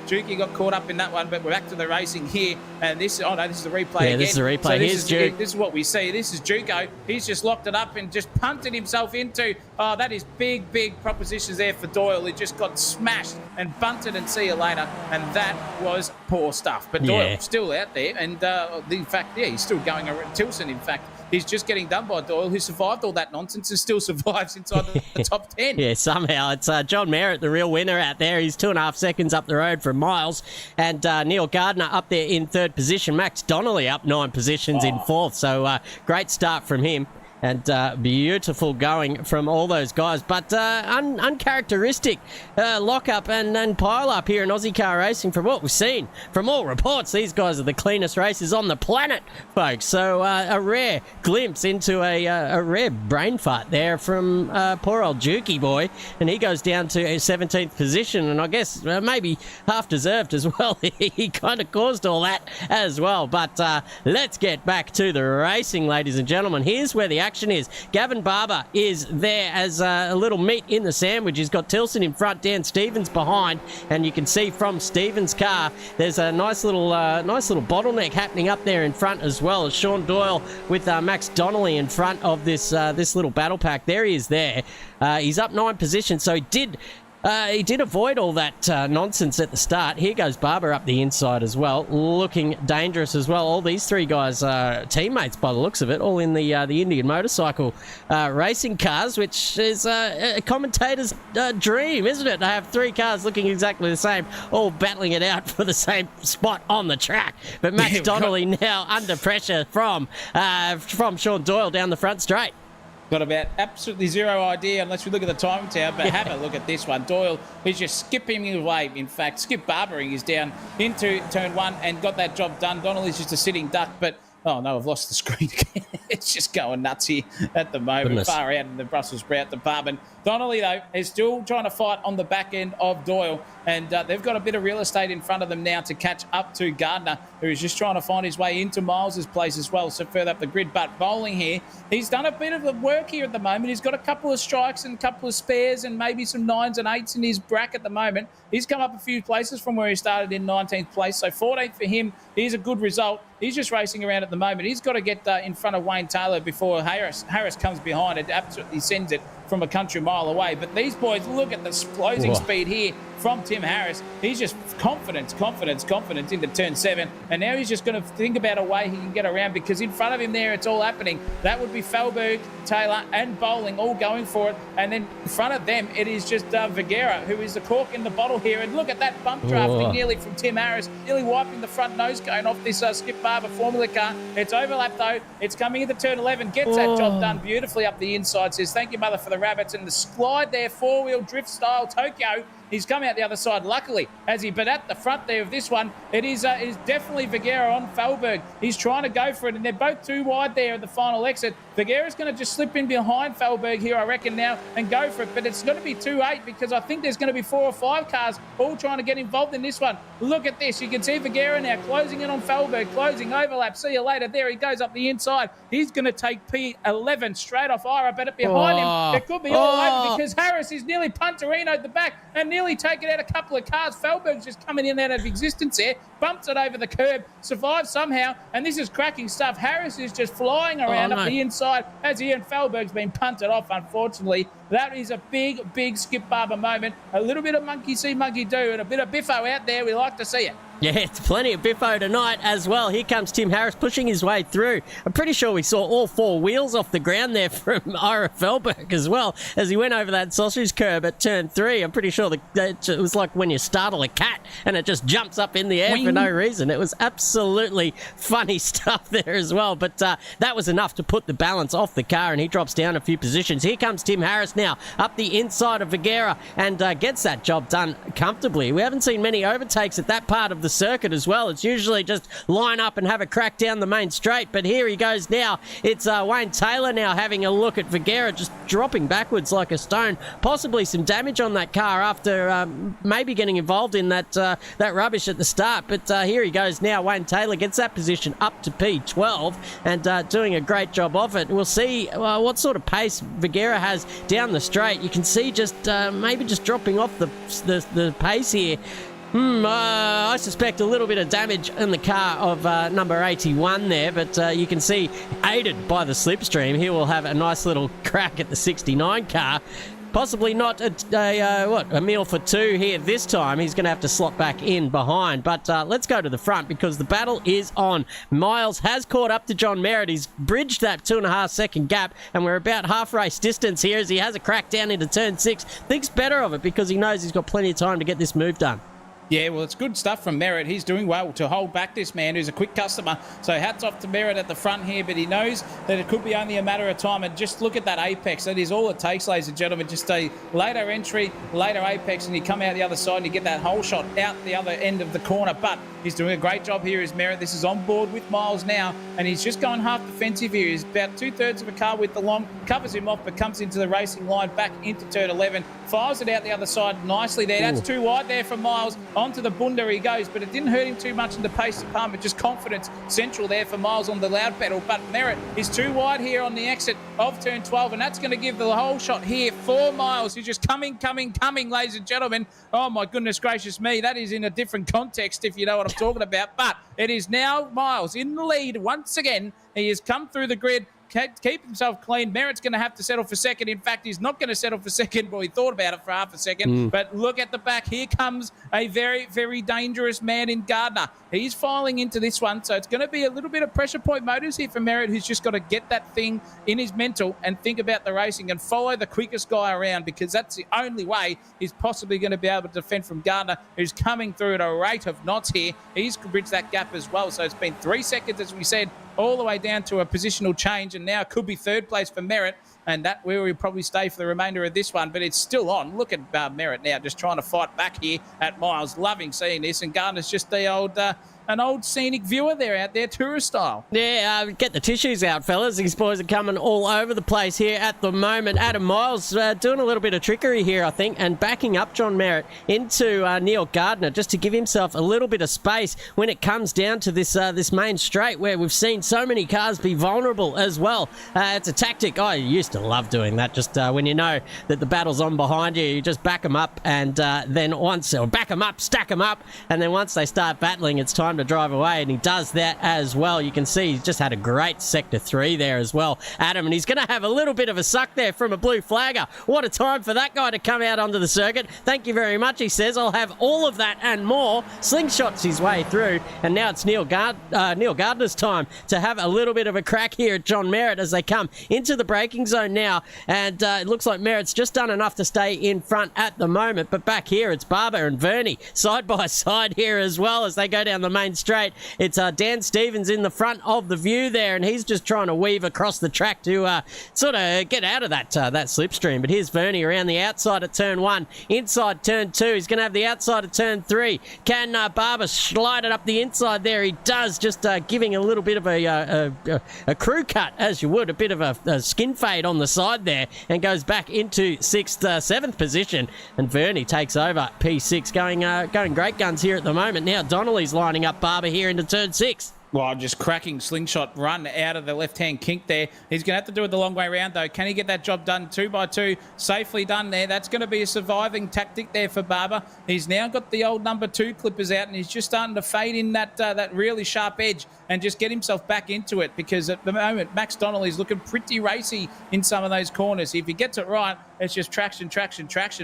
Juki got caught up in that one, but we're back to the racing here. And this, this is the replay again. This is the replay. So Here's Juke. This is what we see. This is Juco. He's just locked it up and just punted himself into. Oh, that is big propositions there for Doyle. He just got smashed and bunted and see you later. And that was poor stuff. But Doyle still out there. And in fact, he's still going around. Tilson, in fact, He's just getting done by Doyle, who survived all that nonsense and still survives inside the top 10. Yeah, somehow. It's John Merritt, the real winner out there. He's 2.5 seconds up the road from Miles. And Neil Gardner up there in third position. Max Donnelly up 9 positions in fourth. So great start from him. And beautiful going from all those guys. But uncharacteristic lock-up and pile-up here in Aussie car racing from what we've seen. From all reports, these guys are the cleanest racers on the planet, folks. So a rare glimpse into a rare brain fart there from poor old Jukey boy. And he goes down to a 17th position. And I guess maybe half-deserved as well. He kind of caused all that as well. But let's get back to the racing, ladies and gentlemen. Here's where the action is. Gavin Barber is there as a little meat in the sandwich. He's got Tilson in front, Dan Stevens behind, and you can see from Stevens' car there's a nice little bottleneck happening up there in front as well as Sean Doyle with Max Donnelly in front of this little battle pack. There he is there. He's up 9 positions, so he did avoid all that nonsense at the start. Here goes Barber up the inside as well, looking dangerous as well. All these 3 guys are teammates by the looks of it, all in the Indian motorcycle racing cars, which is a commentator's dream, isn't it? To have 3 cars looking exactly the same, all battling it out for the same spot on the track. But Max Donnelly now under pressure from Sean Doyle down the front straight. Got about absolutely zero idea unless we look at the time tower, but have a look at this one. Doyle is just skipping away. In fact, skip barbering is down into turn 1 and got that job done. Donnelly's just a sitting duck, but oh no, I've lost the screen again. It's just going nuts here at the moment. Goodness. Far out in the Brussels sprout department. Donnelly, though, is still trying to fight on the back end of Doyle, and they've got a bit of real estate in front of them now to catch up to Gardner, who is just trying to find his way into Miles's place as well, so further up the grid. But Bowling here, he's done a bit of the work here at the moment. He's got a couple of strikes and a couple of spares and maybe some 9s and 8s in his bracket at the moment. He's come up a few places from where he started in 19th place, so 14th for him is a good result. He's just racing around at the moment. He's got to get in front of Wayne Taylor before Harris comes behind. It absolutely sends it from a country mile away. But these boys, look at the closing speed here from Tim Harris. He's just confidence into turn 7. And now he's just going to think about a way he can get around, because in front of him there, it's all happening. That would be Felberg, Taylor and Bowling all going for it. And then in front of them, it is just Vergara, who is the cork in the bottle here. And look at that bump drafting nearly from Tim Harris, nearly wiping the front nose cone off this Skip Barber Formula car. It's overlapped though. It's coming into turn 11. Gets that job done beautifully up the inside. Says, thank you, mother, for the rabbits. And the slide there, 4-wheel drift style Tokyo. He's come out the other side, luckily, but at the front there of this one, it is definitely Vergara on Felberg. He's trying to go for it, and they're both too wide there at the final exit. Vergara's going to just slip in behind Felberg here, I reckon, now, and go for it. But it's going to be 2-8, because I think there's going to be 4 or 5 cars all trying to get involved in this one. Look at this. You can see Vergara now closing in on Felberg, closing overlap. See you later. There he goes up the inside. He's going to take P11 straight off Ira, but behind him, it could be all over, because Harris is nearly punterinoed the back and nearly taken out a couple of cars. Felberg's just coming in and out of existence there, bumps it over the curb, survives somehow, and this is cracking stuff. Harris is just flying around up the inside as Ian Felberg's been punted off, unfortunately. That is a big Skip Barber moment. A little bit of monkey see, monkey do, and a bit of biffo out there. We like to see it. Yeah, it's plenty of biffo tonight as well. Here comes Tim Harris pushing his way through. I'm pretty sure we saw all 4 wheels off the ground there from Ira Felberg as well as he went over that sausage curb at turn 3. I'm pretty sure that it was like when you startle a cat and it just jumps up in the air for no reason. It was absolutely funny stuff there as well. But that was enough to put the balance off the car, and he drops down a few positions. Here comes Tim Harris now up the inside of Vergara and gets that job done comfortably. We haven't seen many overtakes at that part of the circuit as well. It's usually just line up and have a crack down the main straight, but here he goes now. It's Wayne Taylor now having a look at Vergara, just dropping backwards like a stone. Possibly some damage on that car after maybe getting involved in that rubbish at the start, but here he goes now. Wayne Taylor gets that position up to P12 and doing a great job of it. We'll see what sort of pace Vergara has down the straight. You can see just maybe just dropping off the pace here. I suspect a little bit of damage in the car of number 81 there, but you can see, aided by the slipstream, he will have a nice little crack at the 69 car. Possibly not a meal for two here this time. He's going to have to slot back in behind. But let's go to the front because the battle is on. Miles has caught up to John Merritt. He's bridged that 2.5 second gap, and we're about half race distance here as he has a crack down into turn 6. Thinks better of it because he knows he's got plenty of time to get this move done. Yeah, well, it's good stuff from Merritt. He's doing well to hold back this man who's a quick customer. So hats off to Merritt at the front here, but he knows that it could be only a matter of time. And just look at that apex. That is all it takes, ladies and gentlemen. Just a later entry, later apex, and you come out the other side and you get that whole shot out the other end of the corner. But he's doing a great job here, is Merritt. This is on board with Miles now, and he's just going half defensive here. He's about 2/3 of a car with the long, covers him off, but comes into the racing line, back into turn 11, fires it out the other side nicely there. That's too wide there for Miles. Onto the bunda he goes, but it didn't hurt him too much in the pace department. Just confidence central there for Miles on the loud pedal. But Merritt is too wide here on the exit of turn 12, and that's going to give the whole shot here for Miles, who's just coming, ladies and gentlemen. Oh, my goodness gracious me. That is in a different context, if you know what I'm talking about. But it is now Miles in the lead once again. He has come through the grid, keep himself clean. Merritt's going to have to settle for second. In fact, he's not going to settle for second. Well, he thought about it for half a second. But look at the back. Here comes a very, very dangerous man in Gardner. He's filing into this one. So it's going to be a little bit of pressure point motors here for Merritt, who's just got to get that thing in his mental and think about the racing and follow the quickest guy around, because that's the only way he's possibly going to be able to defend from Gardner, who's coming through at a rate of knots here. He's bridged that gap as well. So it's been 3 seconds, as we said, all the way down to a positional change, and now it could be third place for Merritt, and that where we'll probably stay for the remainder of this one, but it's still on. Look at Merritt now just trying to fight back here at Miles. Loving seeing this, and Gardner's just the old an old scenic viewer there out there, tourist style. Yeah, get the tissues out, fellas. These boys are coming all over the place here at the moment. Adam Miles doing a little bit of trickery here, I think, and backing up John Merritt into Neil Gardner just to give himself a little bit of space when it comes down to this main straight where we've seen so many cars be vulnerable as well. It's a tactic. I used to love doing that. Just when you know that the battle's on behind you, you just back them up, and then back them up, stack them up, and then once they start battling, it's time to drive away, and he does that as well. You can see he's just had a great sector 3 there as well, Adam, and he's going to have a little bit of a suck there from a blue flagger. What a time for that guy to come out onto the circuit. Thank you very much, he says. I'll have all of that and more. Slingshots his way through, and now it's Neil Gardner's time to have a little bit of a crack here at John Merritt as they come into the braking zone now, and it looks like Merritt's just done enough to stay in front at the moment, but back here it's Barber and Verney side by side here as well as they go down the main straight. It's Dan Stevens in the front of the view there, and he's just trying to weave across the track to sort of get out of that slipstream. But here's Verney around the outside at turn 1, inside turn 2. He's going to have the outside of turn 3. Can Barber slide it up the inside there? He does, just giving a little bit of a crew cut, as you would, a bit of a skin fade on the side there, and goes back into 6th, 7th position. And Verney takes over P6, going great guns here at the moment. Now Donnelly's lining up Barber here into turn 6. Well, just cracking slingshot run out of the left-hand kink there. He's going to have to do it the long way around, though. Can he get that job done 2x2? Safely done there. That's going to be a surviving tactic there for Barber. He's now got the old number 2 clippers out, and he's just starting to fade in that really sharp edge and just get himself back into it, because at the moment, Max Donnelly's looking pretty racy in some of those corners. If he gets it right, it's just traction.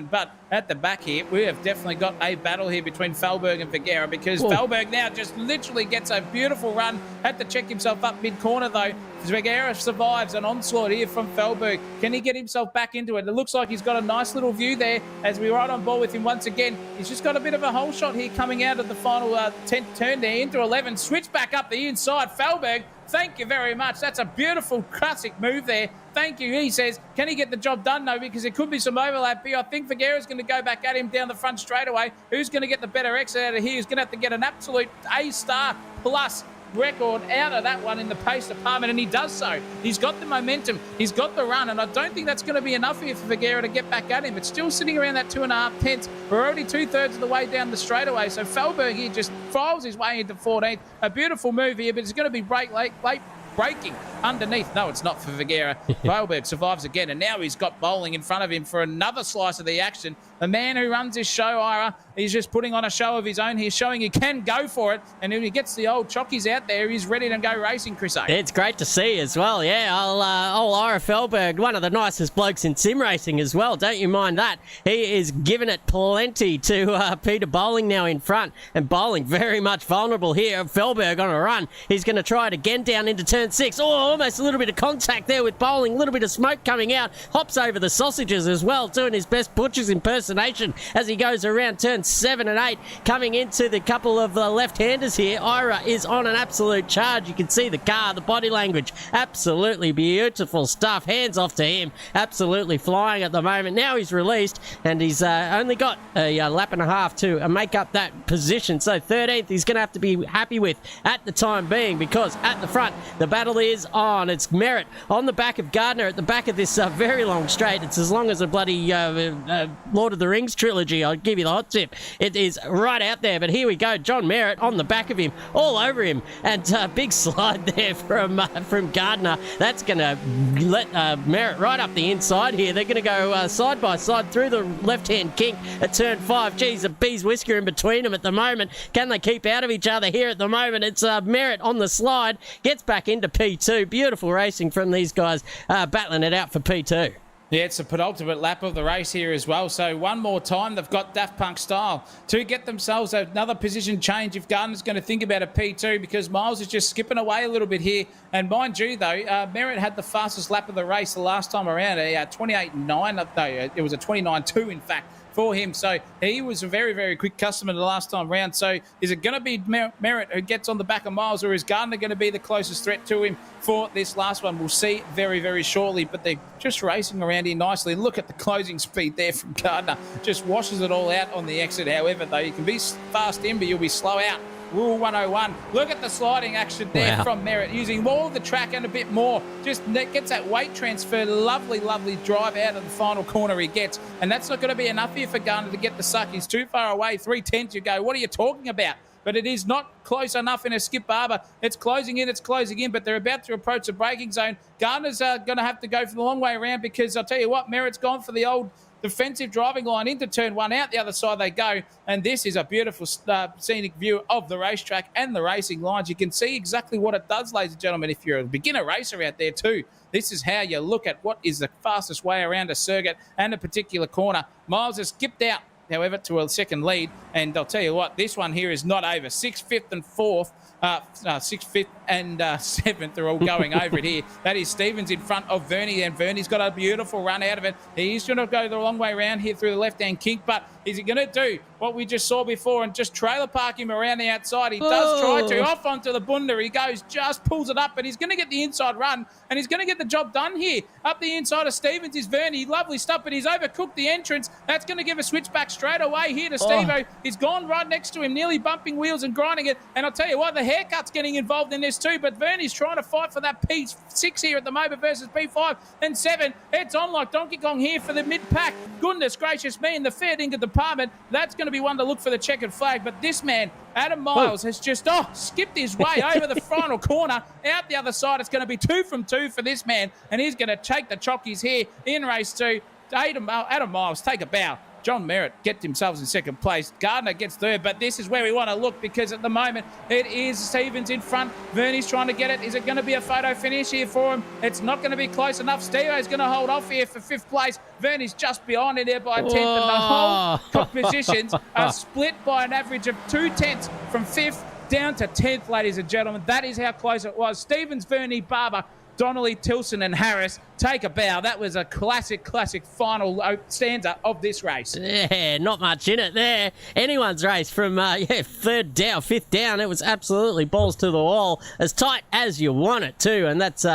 But at the back here, we have definitely got a battle here between Felberg and Vergara, because Felberg now just literally gets a beautiful run. Had to check himself up mid-corner, though. Vergara survives an onslaught here from Felberg. Can he get himself back into it? It looks like he's got a nice little view there as we ride on board with him once again. He's just got a bit of a hole shot here coming out of the final 10th turn there into 11. Switch back up the inside. Felberg, thank you very much. That's a beautiful classic move there. Thank you, he says. Can he get the job done, though? Because there could be some overlap here. I think Vergara's going to go back at him down the front straightaway. Who's going to get the better exit out of here? He's going to have to get an absolute A-star plus record out of that one in the pace department, and he does so. He's got the momentum, he's got the run, and I don't think that's going to be enough here for Vergara to get back at him. It's still sitting around that 2.5 tenths. We're already 2/3 of the way down the straightaway, so Felberg here just files his way into 14th. A beautiful move here, but it's going to be late braking underneath. No, it's not for Vergara. Valberg survives again, and now he's got bowling in front of him for another slice of the action. The man who runs this show, Ira, he's just putting on a show of his own. He's showing he can go for it, and when he gets the old chockies out there, he's ready to go racing, Chris O. It's great to see as well, yeah. Old Ira Felberg, one of the nicest blokes in sim racing as well. Don't you mind that? He is giving it plenty to Peter Bowling now in front, and Bowling very much vulnerable here. Felberg on a run. He's going to try it again down into turn 6. Oh, almost a little bit of contact there with Bowling, a little bit of smoke coming out. Hops over the sausages as well, doing his best butcher's impersonation as he goes around turn 7 and 8, coming into the couple of left-handers here. Ira is on an absolute charge. You can see the car, the body language, absolutely beautiful stuff. Hands off to him, absolutely flying at the moment. Now he's released, and he's only got a lap and a half to make up that position. So 13th he's going to have to be happy with at the time being, because at the front the battle is on. It's Merritt on the back of Gardner at the back of this very long straight. It's as long as a bloody Lord of the Rings trilogy, I'll give you the hot tip. It is right out there, but here we go. John Merritt on the back of him, all over him, and big slide there from Gardner. That's going to let Merritt right up the inside here. They're going to go side by side through the left-hand kink at turn 5. Geez, a bee's whisker in between them at the moment. Can they keep out of each other here at the moment? It's Merritt on the slide, gets back into P2. Beautiful racing from these guys, battling it out for P2. Yeah, it's the penultimate lap of the race here as well. So one more time, they've got Daft Punk style to get themselves another position change if Gardner's going to think about a P2, because Miles is just skipping away a little bit here. And mind you, though, Merritt had the fastest lap of the race the last time around, 28.9. No, it was a 29.2, in fact, for him. So he was a very, very quick customer the last time round. So is it going to be Merritt who gets on the back of Miles, or is Gardner going to be the closest threat to him for this last one? We'll see very, very shortly, but they're just racing around here nicely. Look at the closing speed there from Gardner. Just washes it all out on the exit. However, though, you can be fast in, but you'll be slow out. Rule 101. Look at the sliding action there from Merritt, using more of the track and a bit more. Just gets that weight transfer. Lovely, lovely drive out of the final corner he gets. And that's not going to be enough here for Gardner to get the suck. He's too far away. 3/10 you go. What are you talking about? But it is not close enough in a Skip Barber. It's closing in, but they're about to approach the braking zone. Gardner's going to have to go for the long way around, because I'll tell you what, Merritt's gone for the old defensive driving line into turn 1. Out the other side they go, and this is a beautiful scenic view of the racetrack and the racing lines. You can see exactly what it does, ladies and gentlemen. If you're a beginner racer out there too, this is how you look at what is the fastest way around a circuit and a particular corner. Miles has skipped out, however, to a second lead, and I'll tell you what, this one here is not over. 6th, 5th and 4th, 6th, 5th and 7th are all going over it here. That is Stevens in front of Verney, and Verney's got a beautiful run out of it. He's going to go the long way around here through the left-hand kink, but is he going to do what we just saw before and just trailer park him around the outside? He does try to. Off onto the bunda he goes, just pulls it up, but he's going to get the inside run, and he's going to get the job done here. Up the inside of Stevens is Verney. Lovely stuff, but he's overcooked the entrance. That's going to give a switchback straight away here to Steve-O. He's gone right next to him, nearly bumping wheels and grinding it. And I'll tell you what, the haircut's getting involved in this too, but Verney's trying to fight for that P6 here at the moment versus P5 and 7. It's on like Donkey Kong here for the mid-pack. Goodness gracious me, in the fair dinkum department, that's going to be one to look for the checkered flag. But this man, Adam Miles, has just skipped his way over the final corner. Out the other side, it's going to be 2 from 2 for this man, and he's going to take the chockies here in race 2. Adam Miles, take a bow. John Merritt gets himself in second place. Gardner gets third, but this is where we want to look, because at the moment it is Stevens in front. Verney's trying to get it. Is it going to be a photo finish here for him? It's not going to be close enough. Steve-O's going to hold off here for 5th place. Verney's just behind it there by a 10th, and the whole competitions are split by an average of 2/10 from 5th down to 10th, ladies and gentlemen. That is how close it was. Stevens, Verney, Barber, Donnelly, Tilson and Harris, take a bow. That was a classic final stanza of this race. Yeah, not much in it there. Anyone's race from 3rd down, 5th down. It was absolutely balls to the wall, as tight as you want it too. And that's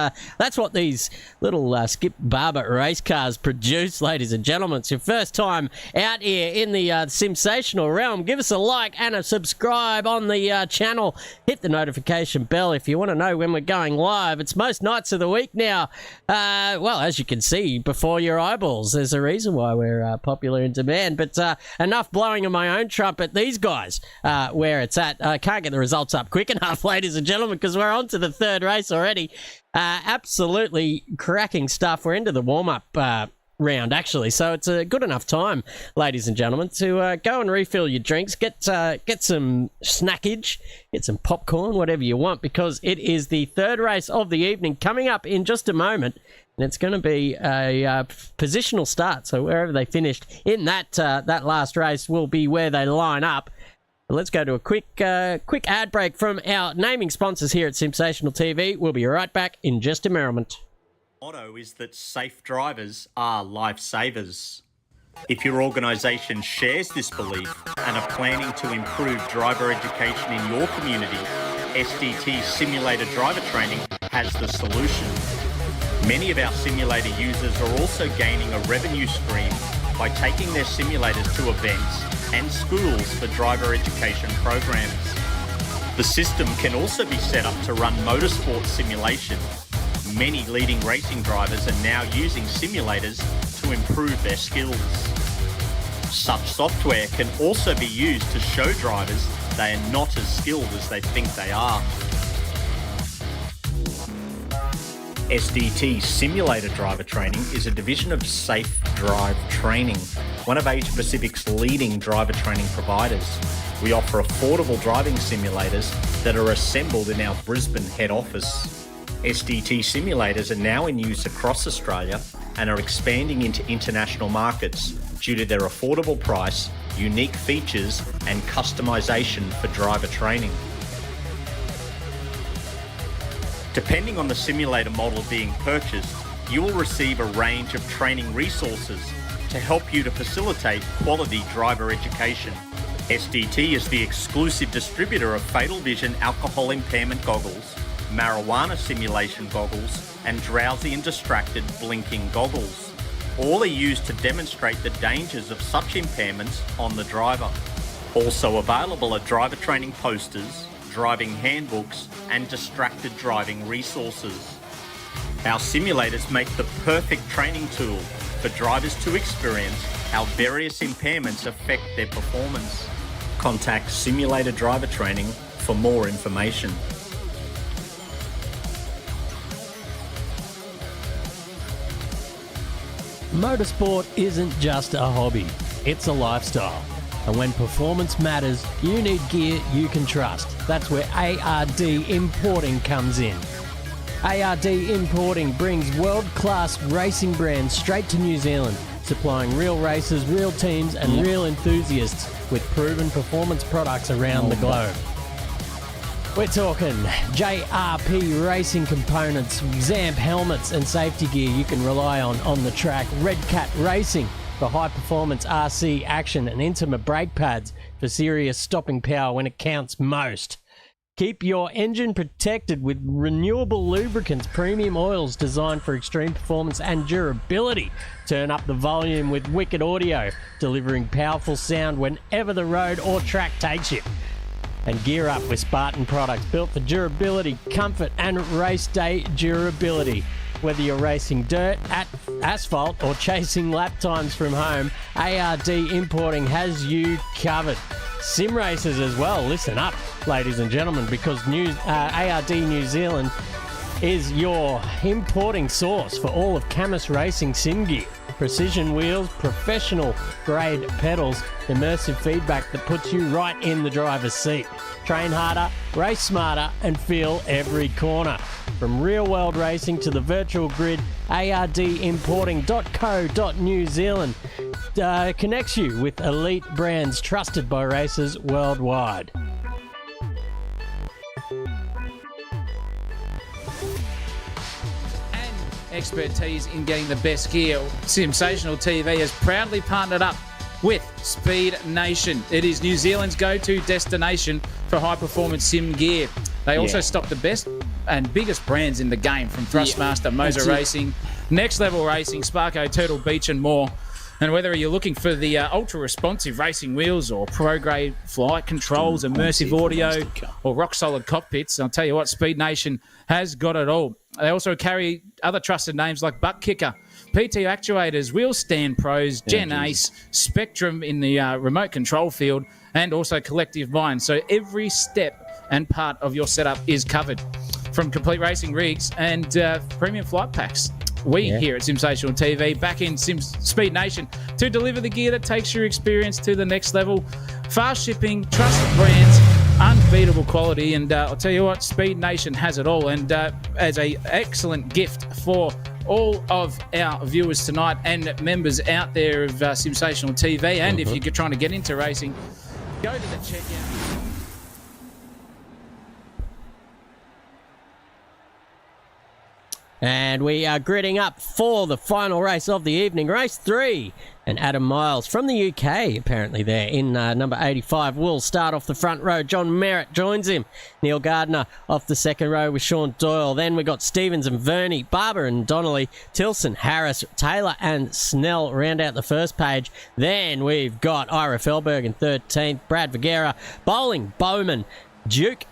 what these little Skip Barber race cars produce, ladies and gentlemen. It's your first time out here in the Simsational realm. Give us a like and a subscribe on the channel. Hit the notification bell if you want to know when we're going live. It's most nights of the week now. Well, as you can see before your eyeballs, there's a reason why we're popular in demand. But enough blowing on my own trumpet. These guys, where it's at, can't get the results up quick enough, ladies and gentlemen, because we're on to the third race already. Absolutely cracking stuff. We're into the warm-up round, actually, so it's a good enough time, ladies and gentlemen, to go and refill your drinks, get some snackage, get some popcorn, whatever you want, because it is the third race of the evening coming up in just a moment, and it's going to be a positional start, so wherever they finished in that last race will be where they line up. But let's go to a quick ad break from our naming sponsors here at Sensational TV. We'll be right back in just a moment. Motto is that safe drivers are lifesavers. If your organisation shares this belief and are planning to improve driver education in your community, SDT Simulator Driver Training has the solution. Many of our simulator users are also gaining a revenue stream by taking their simulators to events and schools for driver education programs. The system can also be set up to run motorsport simulation. Many leading racing drivers are now using simulators to improve their skills. Such software can also be used to show drivers they are not as skilled as they think they are. SDT Simulator Driver Training is a division of Safe Drive Training, one of Asia Pacific's leading driver training providers. We offer affordable driving simulators that are assembled in our Brisbane head office. SDT simulators are now in use across Australia and are expanding into international markets due to their affordable price, unique features and customisation for driver training. Depending on the simulator model being purchased, you will receive a range of training resources to help you to facilitate quality driver education. SDT is the exclusive distributor of Fatal Vision alcohol impairment goggles, marijuana simulation goggles, and drowsy and distracted blinking goggles. All are used to demonstrate the dangers of such impairments on the driver. Also available are driver training posters, driving handbooks, and distracted driving resources. Our simulators make the perfect training tool for drivers to experience how various impairments affect their performance. Contact Simulator Driver Training for more information. Motorsport isn't just a hobby, it's a lifestyle. And when performance matters, you need gear you can trust. That's where ARD Importing comes in. ARD Importing brings world-class racing brands straight to New Zealand, supplying real racers, real teams and real enthusiasts with proven performance products around the globe. We're talking JRP racing components, Zamp helmets and safety gear you can rely on the track, Red Cat Racing for high-performance RC action and intimate brake pads for serious stopping power when it counts most. Keep your engine protected with renewable lubricants, premium oils designed for extreme performance and durability. Turn up the volume with Wicked Audio, delivering powerful sound whenever the road or track takes you. And gear up with Spartan products built for durability, comfort and race day durability. Whether you're racing dirt, asphalt or chasing lap times from home, ARD Importing has you covered. Sim racers as well, listen up ladies and gentlemen, because ARD New Zealand is your importing source for all of Camus Racing sim gear. Precision wheels, professional grade pedals, immersive feedback that puts you right in the driver's seat. Train harder, race smarter and feel every corner. From real world racing to the virtual grid, ardimporting.co.New Zealand connects you with elite brands trusted by racers worldwide. Expertise in getting the best gear, Sensational TV has proudly partnered up with Speed Nation. It is New Zealand's go-to destination for high-performance sim gear. They also stock the best and biggest brands in the game, from Thrustmaster, Moser Racing, Next Level Racing, Sparko, Turtle Beach and more. And whether you're looking for the ultra-responsive racing wheels or pro-grade flight controls, immersive audio, or rock-solid cockpits, I'll tell you what, Speed Nation has got it all. They also carry other trusted names like Butt Kicker, PT Actuators, Wheel Stand Pros, Gen Ace, Spectrum in the remote control field, and also Collective Mind. So every step and part of your setup is covered, from complete racing rigs and premium flight packs. We here at Sensational TV, back in Speed Nation, to deliver the gear that takes your experience to the next level. Fast shipping, trusted brands, unbeatable quality, and I'll tell you what, Speed Nation has it all. And as an excellent gift for all of our viewers tonight and members out there of Sensational TV, and if you're trying to get into racing, go to the checkout. And we are gridding up for the final race of the evening, race 3. And Adam Miles from the UK, apparently there in number 85, will start off the front row. John Merritt joins him. Neil Gardner off the second row with Sean Doyle. Then we got Stevens and Verney, Barber and Donnelly, Tilson, Harris, Taylor and Snell round out the first page. Then we've got Ira Felberg in 13th, Brad Vergara, Bowling, Bowman, Duke,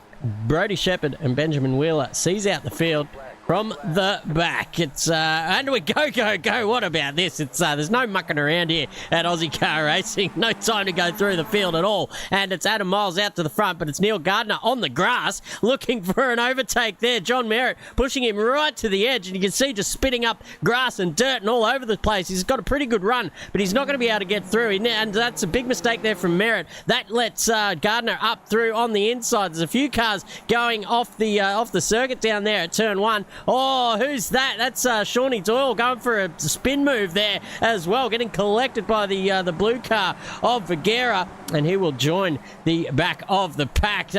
Brody Shepherd and Benjamin Wheeler sees out the field from the back. It's and we go. What about this? It's there's no mucking around here at Ozicar Racing. No time to go through the field at all. And it's Adam Miles out to the front, but it's Neil Gardner on the grass looking for an overtake there. John Merritt pushing him right to the edge, and you can see just spitting up grass and dirt and all over the place. He's got a pretty good run, but he's not going to be able to get through. And that's a big mistake there from Merritt. That lets Gardner up through on the inside. There's a few cars going off the circuit down there at turn 1. Oh, who's that? That's Shawnee Doyle going for a spin move there as well, getting collected by the blue car of Vergara, and he will join the back of the pack.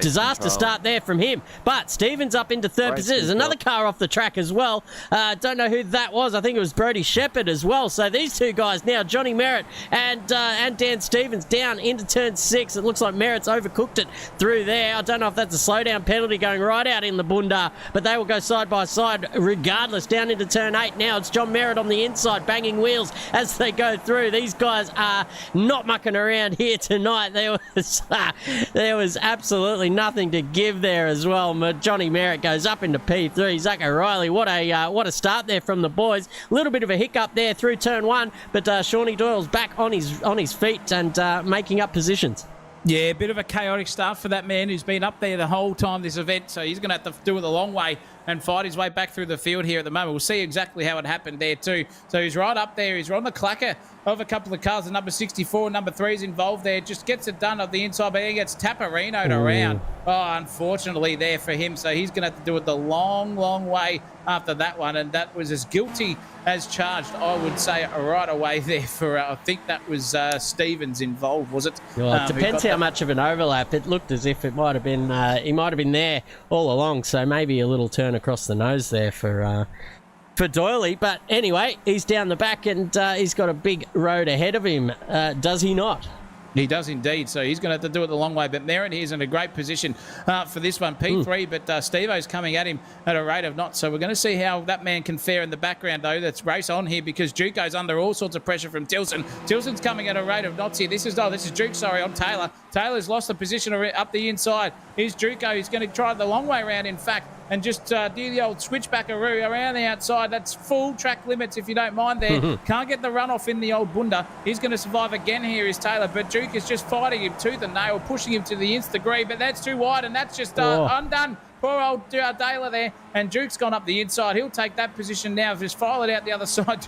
Disaster start there from him, but Stevens up into third position. There's another car off the track as well. Don't know who that was. I think it was Brody Shepherd as well. So these two guys now, Johnny Merritt and Dan Stevens, down into turn 6. It looks like Merritt's overcooked it through there. I don't know if that's a slowdown penalty going right out in the bunda, but they will go side by side regardless down into turn 8. Now it's John Merritt on the inside banging wheels as they go through. These guys are not mucking around here tonight. There was absolutely nothing to give there as well. Johnny Merritt goes up into P3. Zach O'Reilly, what a start there from the boys. A little bit of a hiccup there through turn 1, but Shawnee Doyle's back on his feet and making up positions. Yeah, a bit of a chaotic start for that man who's been up there the whole time this event, so he's going to have to do it the long way and fight his way back through the field here at the moment. We'll see exactly how it happened there too. So he's right up there. He's on the clacker of a couple of cars. The number 64, number 3 is involved there. Just gets it done off the inside, but he gets Taparino'd around. Oh, unfortunately there for him. So he's going to have to do it the long, long way after that one. And that was as guilty as charged, I would say, right away there for, I think that was Stevens involved, was it? Well, it depends how much of an overlap. It looked as if it might have been, he might have been there all along. So maybe a little turn across the nose there for Doyley. But anyway, he's down the back and he's got a big road ahead of him, does he not? He does indeed, so he's going to have to do it the long way. But Merritt, he's in a great position for this one. P3, but Steve-O's coming at him at a rate of knots. So we're going to see how that man can fare in the background, though. Let's race on here because Duke's under all sorts of pressure from Tilson. Tilson's coming at a rate of knots here. This is Duke, on Taylor. Taylor's lost the position up the inside. Here's Duco. He's going to try the long way around, in fact, and just do the old switchbackaroo around the outside. That's full track limits, if you don't mind there. Can't get the runoff in the old bunda. He's going to survive again here is Taylor, but Duke is just fighting him tooth and nail, pushing him to the nth degree, but that's too wide, and that's just undone. Poor old Taylor there, and Duke's gone up the inside. He'll take that position now. Just file it out the other side.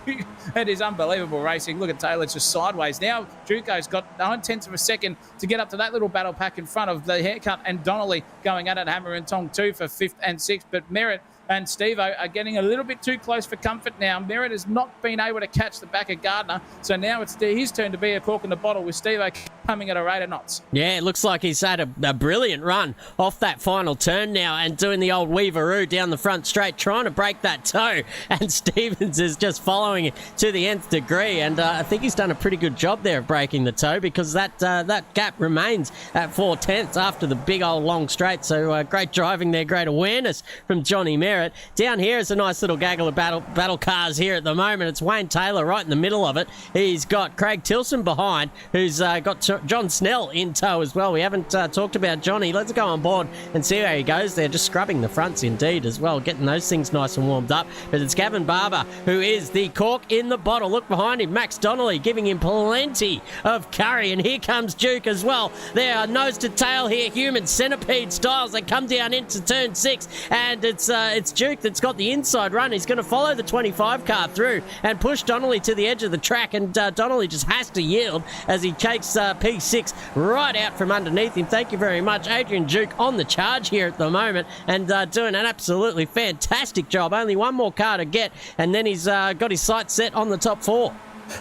It is unbelievable racing. Look at Taylor, it's just sideways. Now Duco's got 9/10 of a second to get up to that little battle pack in front of the haircut, and Donnelly going at it, hammer and tong too for 5th and 6th, but Merritt and Steve-O are getting a little bit too close for comfort now. Merritt has not been able to catch the back of Gardner, so now it's his turn to be a cork in the bottle with Steve-O coming at a rate of knots. Yeah, it looks like he's had a brilliant run off that final turn now and doing the old weaveroo down the front straight, trying to break that toe, and Stevens is just following it to the nth degree, and I think he's done a pretty good job there of breaking the toe because that gap remains at 4/10 after the big old long straight, so great driving there, great awareness from Johnny Merritt. compare it. Down here is a nice little gaggle of battle cars here at the moment. It's Wayne Taylor right in the middle of it. He's got Craig Tilson behind, who's got John Snell in tow as well. We haven't talked about Johnny. Let's go on board and see how he goes. They're just scrubbing the fronts indeed as well, getting those things nice and warmed up. But it's Gavin Barber who is the cork in the bottle. Look behind him, Max Donnelly giving him plenty of curry. And here comes Duke as well. They are nose to tail here, human centipede styles. They come down into turn 6, and it's Duke that's got the inside run. He's going to follow the 25 car through and push Donnelly to the edge of the track, and Donnelly just has to yield as he takes P6 right out from underneath him. Thank you very much, Adrian Duke on the charge here at the moment, and doing an absolutely fantastic job. Only one more car to get, and then he's got his sights set on the top 4.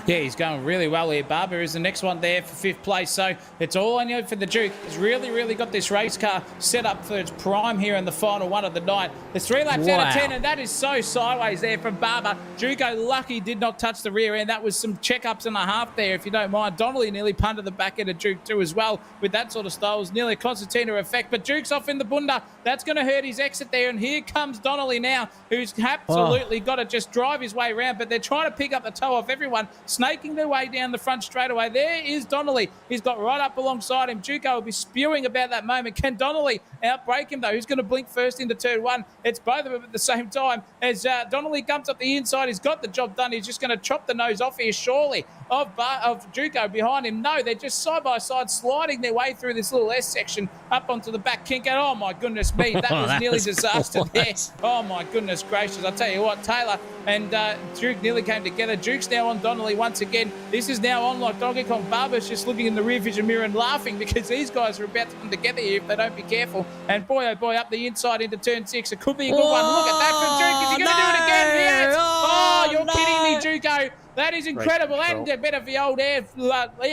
Yeah, he's going really well here. Barber is the next one there for 5th place. So it's all on you for the Duke. He's really got this race car set up for its prime here in the final one of the night. There's 3 laps out of 10, and that is so sideways there from Barber. Duco lucky did not touch the rear end. That was some checkups and a half there, if you don't mind. Donnelly nearly punted the back end of Duke too as well with that sort of style. It was nearly a concertina effect, but Duke's off in the bunda. That's going to hurt his exit there, and here comes Donnelly now, who's absolutely got to just drive his way around, but they're trying to pick up the toe off everyone, snaking their way down the front straightaway. There is Donnelly. He's got right up alongside him. Duco will be spewing about that moment. Can Donnelly outbreak him, though? Who's going to blink first into turn 1? It's both of them at the same time. As Donnelly comes up the inside, he's got the job done. He's just going to chop the nose off here, surely, of Duco behind him. No, they're just side by side sliding their way through this little S section up onto the back kink. And oh my goodness me, that was nearly disaster there. Oh my goodness gracious. I'll tell you what, Taylor and Duke nearly came together. Duke's now on Donnelly once again. This is now on like Donkey Kong. Barber's just looking in the rear vision mirror and laughing because these guys are about to come together here if they don't be careful. And boy, oh boy, up the inside into turn 6. It could be a good one. Look at that from Duke. Is he going to do it again? Yes. Oh, you're kidding me, Duco. That is incredible. And a bit of the old air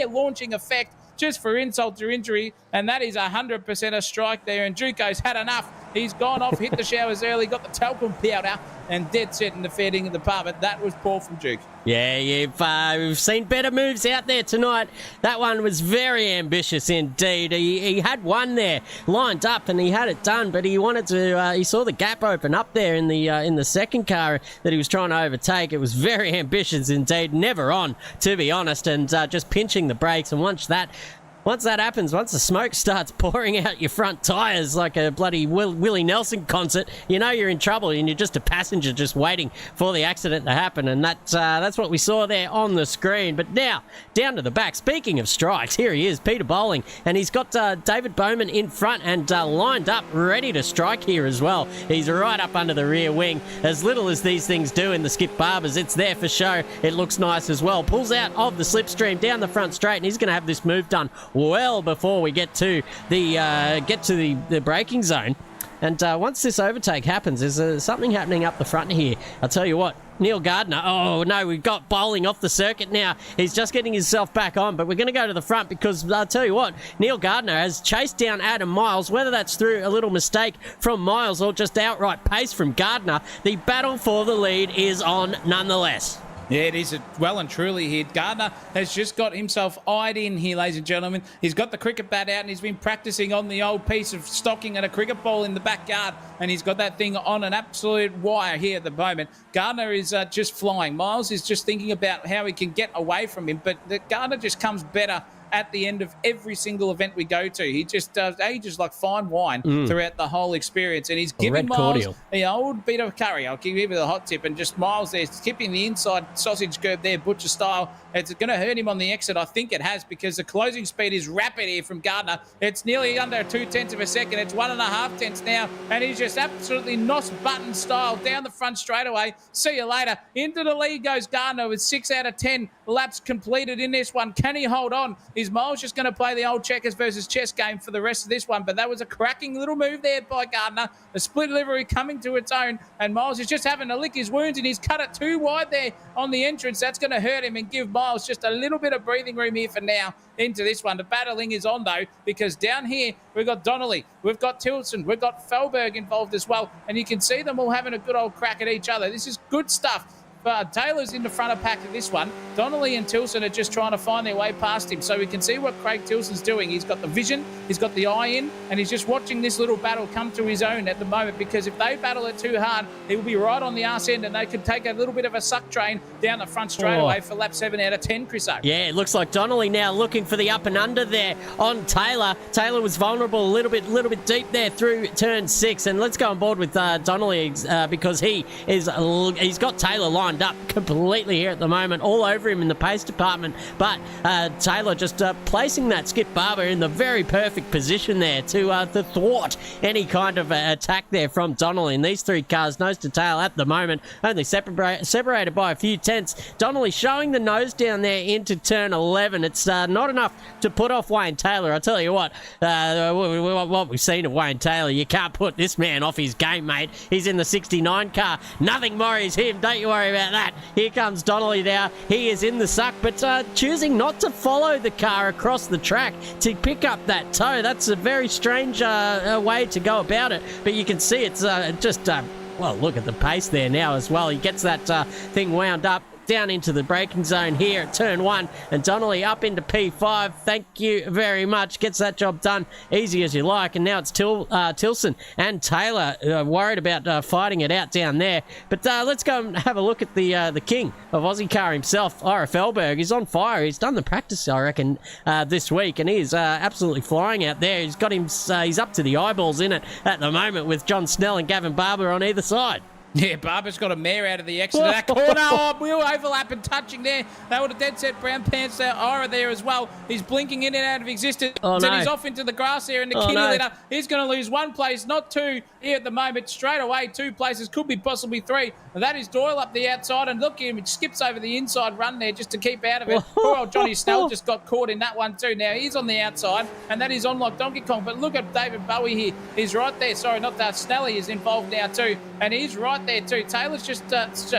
launching effect just for insult to injury. And that is 100% a strike there. And Duco's had enough. He's gone off, hit the showers early, got the talcum powder, and dead set in the fair dinkum department. That was poor from Duke. Yeah, we've seen better moves out there tonight. That one was very ambitious indeed. He had one there lined up and he had it done, but he wanted to. He saw the gap open up there in the second car that he was trying to overtake. It was very ambitious indeed. Never on, to be honest, and just pinching the brakes. And once that happens, once the smoke starts pouring out your front tyres like a bloody Willie Nelson concert, you know you're in trouble and you're just a passenger just waiting for the accident to happen. And that's what we saw there on the screen. But now, down to the back. Speaking of strikes, here he is, Peter Bowling. And he's got David Bowman in front and lined up, ready to strike here as well. He's right up under the rear wing. As little as these things do in the Skip Barbers, it's there for show. It looks nice as well. Pulls out of the slipstream down the front straight, and he's going to have this move done well before we get to the braking zone. And once this overtake happens, there's something happening up the front here. I'll tell you what, Neil Gardner, oh no, we've got Bowling off the circuit now. He's just getting himself back on, but we're going to go to the front because I'll tell you what, Neil Gardner has chased down Adam Miles, whether that's through a little mistake from Miles or just outright pace from Gardner. The battle for the lead is on nonetheless. Yeah, it is well and truly here. Gardner has just got himself eyed in here, ladies and gentlemen. He's got the cricket bat out and he's been practicing on the old piece of stocking and a cricket ball in the backyard, and he's got that thing on an absolute wire here at the moment. Gardner is just flying. Miles is just thinking about how he can get away from him, but Gardner just comes better at the end of every single event we go to. He just ages like fine wine throughout the whole experience, and he's giving Miles the old bit of curry. I'll give you the hot tip, and just Miles there skipping the inside sausage curve there, butcher style. It's going to hurt him on the exit. I think it has, because the closing speed is rapid here from Gardner. It's nearly under 0.2 of a second. It's 1.5 tenths now, and he's just absolutely nos button style down the front straightaway. See you later. Into the lead goes Gardner with 6 out of 10 laps completed in this one. Can he hold on? Is Miles just going to play the old checkers versus chess game for the rest of this one? But that was a cracking little move there by Gardner. The split livery coming to its own, and Miles is just having to lick his wounds, and he's cut it too wide there on the entrance. That's going to hurt him and give Miles just a little bit of breathing room here for now into this one. The battling is on, though, because down here we've got Donnelly, we've got Tilson, we've got Felberg involved as well, and you can see them all having a good old crack at each other. This is good stuff Taylor's in the front of pack of this one. Donnelly and Tilson are just trying to find their way past him. So we can see what Craig Tilson's doing. He's got the vision, he's got the eye in, and he's just watching this little battle come to his own at the moment, because if they battle it too hard, he will be right on the arse end, and they could take a little bit of a suck train down the front straight away for lap 7 out of 10, Chris O. Yeah, it looks like Donnelly now looking for the up and under there on Taylor. Taylor was vulnerable a little bit deep there through turn 6, and let's go on board with Donnelly because he's got Taylor lined up completely here at the moment, all over him in the pace department. But Taylor just placing that Skip Barber in the very perfect position there to thwart any kind of attack there from Donnelly. And these three cars nose to tail at the moment, only separated by a few tenths. Donnelly showing the nose down there into turn 11. It's not enough to put off Wayne Taylor. I tell you what we've seen of Wayne Taylor, you can't put this man off his game, mate. He's in the 69 car. Nothing worries him. Don't you worry about that. Here comes Donnelly now. He is in the suck, but choosing not to follow the car across the track to pick up that toe. That's a very strange way to go about it. But you can see it's well, look at the pace there now as well. He gets that thing wound up down into the braking zone here at turn 1, and Donnelly up into P5. Thank you very much. Gets that job done easy as you like. And now it's Tilson and Taylor worried about fighting it out down there. But let's go and have a look at the king of Ozicar himself, Ira Felberg. He's on fire. He's done the practice, I reckon, this week, and he is absolutely flying out there. He's got him. He's up to the eyeballs in it at the moment with John Snell and Gavin Barber on either side. Yeah, Barber's got a mare out of the exit of that corner. Oh, wheel overlap and touching there. They would have dead set brown pants there. Ira there as well. He's blinking in and out of existence. Oh, no. And he's off into the grass there in the King leader. He's going to lose one place, not two here at the moment. Straight away, 2 places, could be possibly 3. And that is Doyle up the outside. And look at him, he skips over the inside run there just to keep out of it. Poor old Johnny Snell just got caught in that one too. Now he's on the outside, and that is on like Donkey Kong. But look at David Bowie here. He's right there. Sorry, not that. Snelly is involved now too. And he's right there too. Taylor's just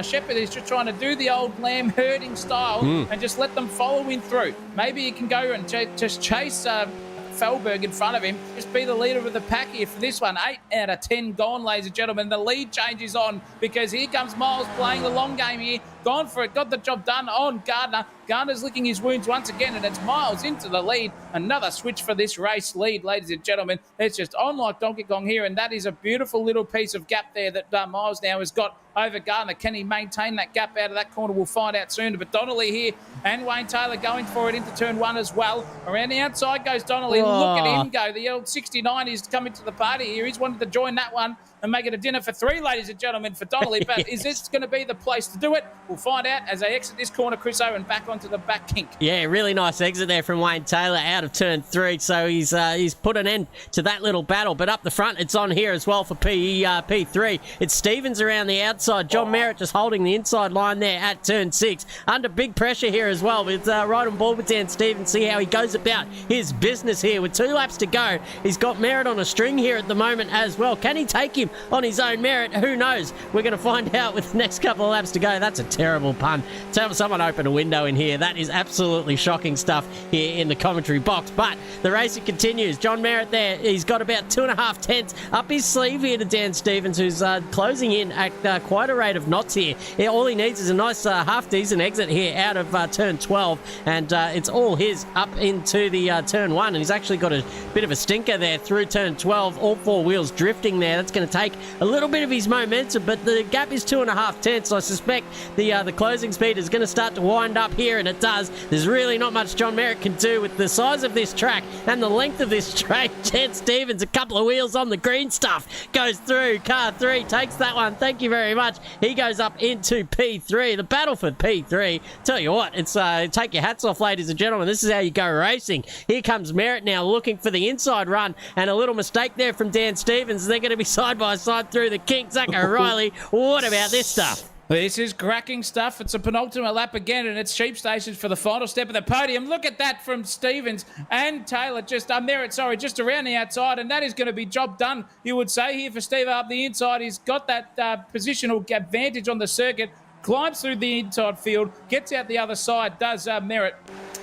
Shepherd is just trying to do the old lamb herding style and just let them follow him through. Maybe he can go and just chase Felberg in front of him. Just be the leader of the pack here for this one. 8 out of 10 gone, ladies and gentlemen. The lead changes on because here comes Miles playing the long game here. Gone for it. Got the job done on Gardner. Gardner's licking his wounds once again, and it's Miles into the lead. Another switch for this race lead, ladies and gentlemen. It's just on like Donkey Kong here, and that is a beautiful little piece of gap there that Miles now has got over Gardner. Can he maintain that gap out of that corner? We'll find out soon. But Donnelly here and Wayne Taylor going for it into turn 1 as well. Around the outside goes Donnelly. Look at him go. The old 69 is coming to the party here. He's wanted to join that one and make it a dinner for 3, ladies and gentlemen, for Donnelly. But is this going to be the place to do it? We'll find out as they exit this corner, Chris O, and back onto the back kink. Yeah, really nice exit there from Wayne Taylor out of turn 3. So he's put an end to that little battle. But up the front, it's on here as well for P3. It's Stevens around the outside. John Merritt just holding the inside line there at turn 6. Under big pressure here as well. With right on board with Dan Stevens. See how he goes about his business here with 2 laps to go. He's got Merritt on a string here at the moment as well. Can he take him on his own merit? Who knows? We're going to find out with the next couple of laps to go. That's a terrible pun. Tell someone open a window in here. That is absolutely shocking stuff here in the commentary box. But the racing continues. John Merritt there, he's got about 2.5 tenths up his sleeve here to Dan Stevens, who's closing in at quite a rate of knots here. All he needs is a nice half-decent exit here out of turn 12, and it's all his up into the turn 1, and he's actually got a bit of a stinker there through turn 12. All 4 wheels drifting there. That's going to take a little bit of his momentum, but the gap is 2.5 tenths. I suspect the closing speed is going to start to wind up here, and it does. There's really not much John Merritt can do with the size of this track and the length of this track. Dan Stevens, a couple of wheels on the green stuff, goes through. Car 3 takes that one. Thank you very much. He goes up into P3. The battle for P3. Tell you what, it's take your hats off, ladies and gentlemen. This is how you go racing. Here comes Merritt now looking for the inside run, and a little mistake there from Dan Stevens. They're going to be side by side through the kink. Zach O'Reilly, what about this stuff? This is cracking stuff. It's a penultimate lap again, and it's sheep stations for the final step of the podium. Look at that from Stevens and Taylor. Just Merritt, just around the outside, and that is going to be job done, you would say, here for Steve up the inside. He's got that positional advantage on the circuit, climbs through the inside field, gets out the other side, does Merritt.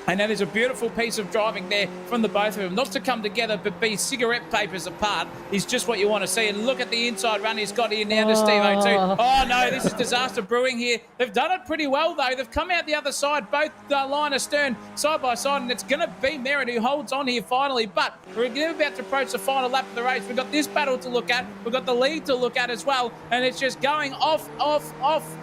And that is a beautiful piece of driving there from the both of them. Not to come together, but be cigarette papers apart is just what you want to see. And look at the inside run he's got here now to Steve O2. Oh, no, this is disaster brewing here. They've done it pretty well, though. They've come out the other side, both line astern, side by side, and it's going to be Merritt who holds on here finally. But we're about to approach the final lap of the race. We've got this battle to look at. We've got the lead to look at as well. And it's just going off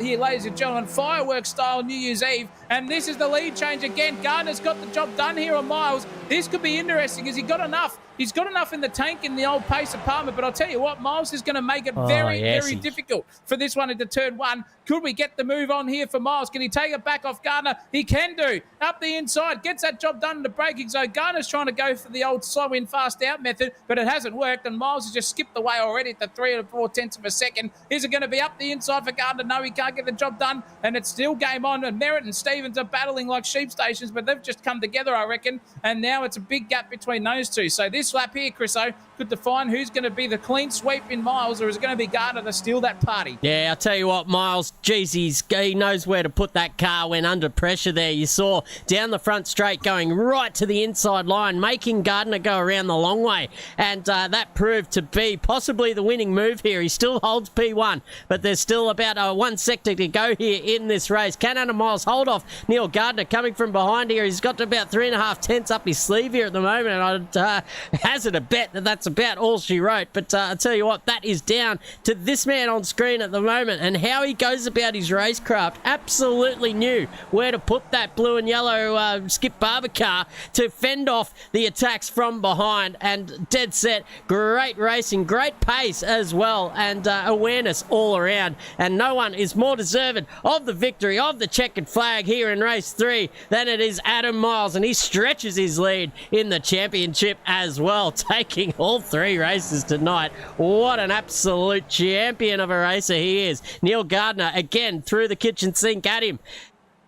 here, ladies and gentlemen. Fireworks style New Year's Eve. And this is the lead change again. Gardner's got the job done here on Miles. This could be interesting. Has he got enough? He's got enough in the tank in the old pace apartment, but I'll tell you what, Miles is going to make it very difficult for this one into turn one. Could we get the move on here for Miles? Can he take it back off Gardner? He can do. Up the inside, gets that job done in the braking zone. Gardner's trying to go for the old slow in, fast out method, but it hasn't worked, and Miles has just skipped away already at the 3 or 4 tenths of a second. Is it going to be up the inside for Gardner? No, he can't get the job done, and it's still game on, and Merritt and Stevens are battling like sheep stations, but they've just come together, I reckon, and now it's a big gap between those two. So this lap here, Chriso, could define who's going to be the clean sweep in Miles, or is it going to be Gardner to steal that party? Yeah, I'll tell you what, Miles, geez, he knows where to put that car when under pressure there. You saw down the front straight going right to the inside line, making Gardner go around the long way, and that proved to be possibly the winning move here. He still holds P1, but there's still about 1 sector to go here in this race. Can Adam Miles hold off Neil Gardner coming from behind here? He's got to about 3.5 tenths up his sleeve here at the moment, and I'd hazard a bet that that's about all she wrote. But I'll tell you what, that is down to this man on screen at the moment, and how he goes about his racecraft. Absolutely knew where to put that blue and yellow Skip Barber car to fend off the attacks from behind, and dead set. Great racing, great pace as well, and awareness all around, and no one is more deserving of the victory of the checkered flag here in race 3 than it is Adam Miles, and he stretches his lead in the championship as well, taking all 3 races tonight. What an absolute champion of a racer he is. Neil Gardner again threw the kitchen sink at him,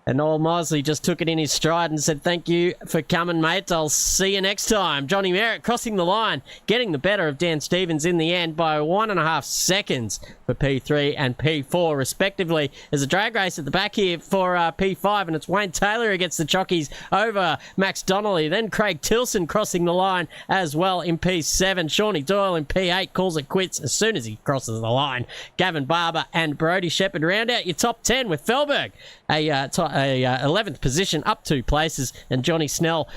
and Noel Mosley just took it in his stride and said, thank you for coming, mate. I'll see you next time. Johnny Merritt crossing the line, getting the better of Dan Stevens in the end by 1.5 seconds for P3 and P4, respectively. There's a drag race at the back here for P5, and it's Wayne Taylor who gets the jockeys over Max Donnelly. Then Craig Tilson crossing the line as well in P7. Shawnee Doyle in P8 calls it quits as soon as he crosses the line. Gavin Barber and Brodie Shepherd round out your top 10 with Felberg, a 11th position, up 2 places, and Johnny Snell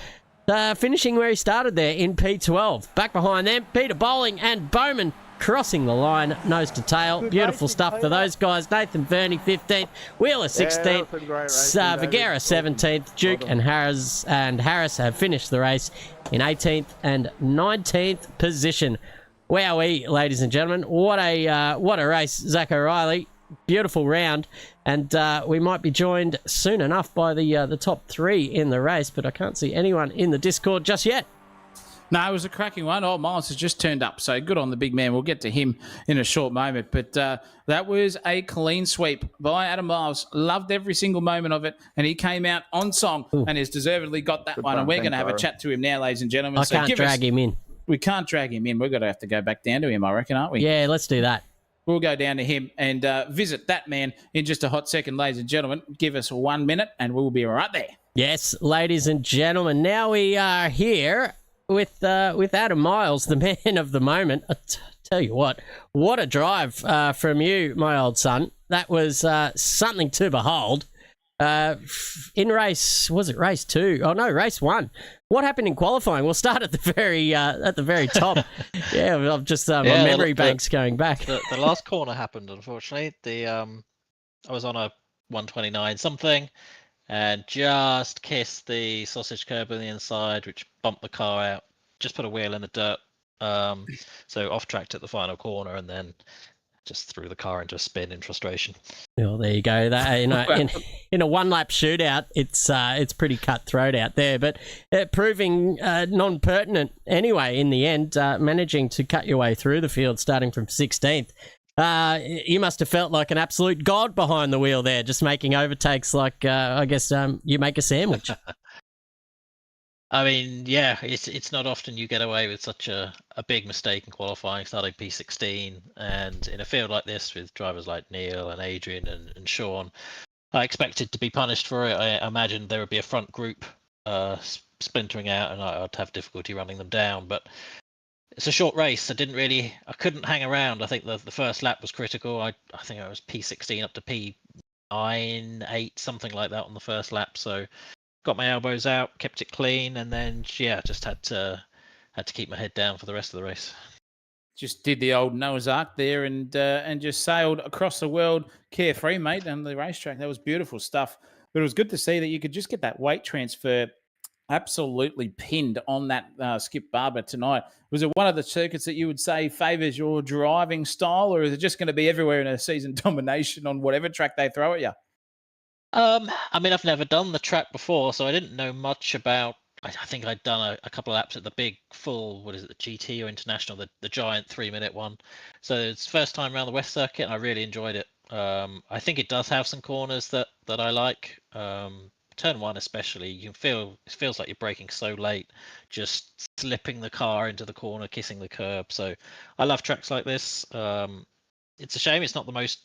finishing where he started there in P12. Back behind them, Peter Bowling and Bowman crossing the line, nose to tail. Beautiful stuff for those guys. Nathan Verney 15th, Wheeler 16th, Vergara 17th, Duke and Harris have finished the race in 18th and 19th position. Wowee, ladies and gentlemen, what a race, Zach O'Reilly. Beautiful round, and we might be joined soon enough by the top 3 in the race, but I can't see anyone in the Discord just yet. No, it was a cracking one. Oh, Miles has just turned up, so good on the big man. We'll get to him in a short moment, but that was a clean sweep by Adam Miles. Loved every single moment of it, and he came out on song. Ooh. And has deservedly got that one, and we're going to have a chat to him now, ladies and gentlemen. I can't drag him in. We can't drag him in. We're going to have to go back down to him, I reckon, aren't we? Yeah, let's do that. We'll go down to him and visit that man in just a hot second, ladies and gentlemen. Give us 1 minute and we'll be right there. Yes, ladies and gentlemen, now we are here with Adam Miles, the man of the moment. I tell you what a drive from you, my old son. That was something to behold. In race, was it race 2? Oh no, race 1. What happened in qualifying? We'll start at the very top. Yeah, I've just my memory bank's going back. The last corner happened, unfortunately. I was on a 129 something, and just kissed the sausage curb on the inside, which bumped the car out. Just put a wheel in the dirt, so off tracked at the final corner, and then just threw the car into a spin in frustration. Well, there you go. That in a one lap shootout, it's pretty cutthroat out there, but proving non-pertinent anyway in the end. Managing to cut your way through the field, starting from 16th. You must have felt like an absolute god behind the wheel there, just making overtakes like I guess you make a sandwich. I mean, yeah, it's not often you get away with such a big mistake in qualifying, starting P16, and in a field like this with drivers like Neil and Adrian and Sean, I expected to be punished for it. I imagined there would be a front group splintering out, and I'd have difficulty running them down. But it's a short race. I couldn't hang around. I think the first lap was critical. I think I was P16 up to P9, 8, something like that on the first lap. So got my elbows out, kept it clean, and then just had to keep my head down for the rest of the race. Just did the old Noah's Ark there and just sailed across the world carefree, mate, on the racetrack. That was beautiful stuff. But it was good to see that you could just get that weight transfer absolutely pinned on that Skip Barber tonight. Was it one of the circuits that you would say favours your driving style, or is it just going to be everywhere in a season domination on whatever track they throw at you? I mean, I've never done the track before, so I didn't know much about. I think I'd done a couple of laps at the big full, what is it, the GT or International, the giant 3-minute one. So it's first time around the West Circuit, and I really enjoyed it. I think it does have some corners that I like. Turn 1 especially, it feels like you're braking so late, just slipping the car into the corner, kissing the curb. So I love tracks like this. It's a shame it's not the most,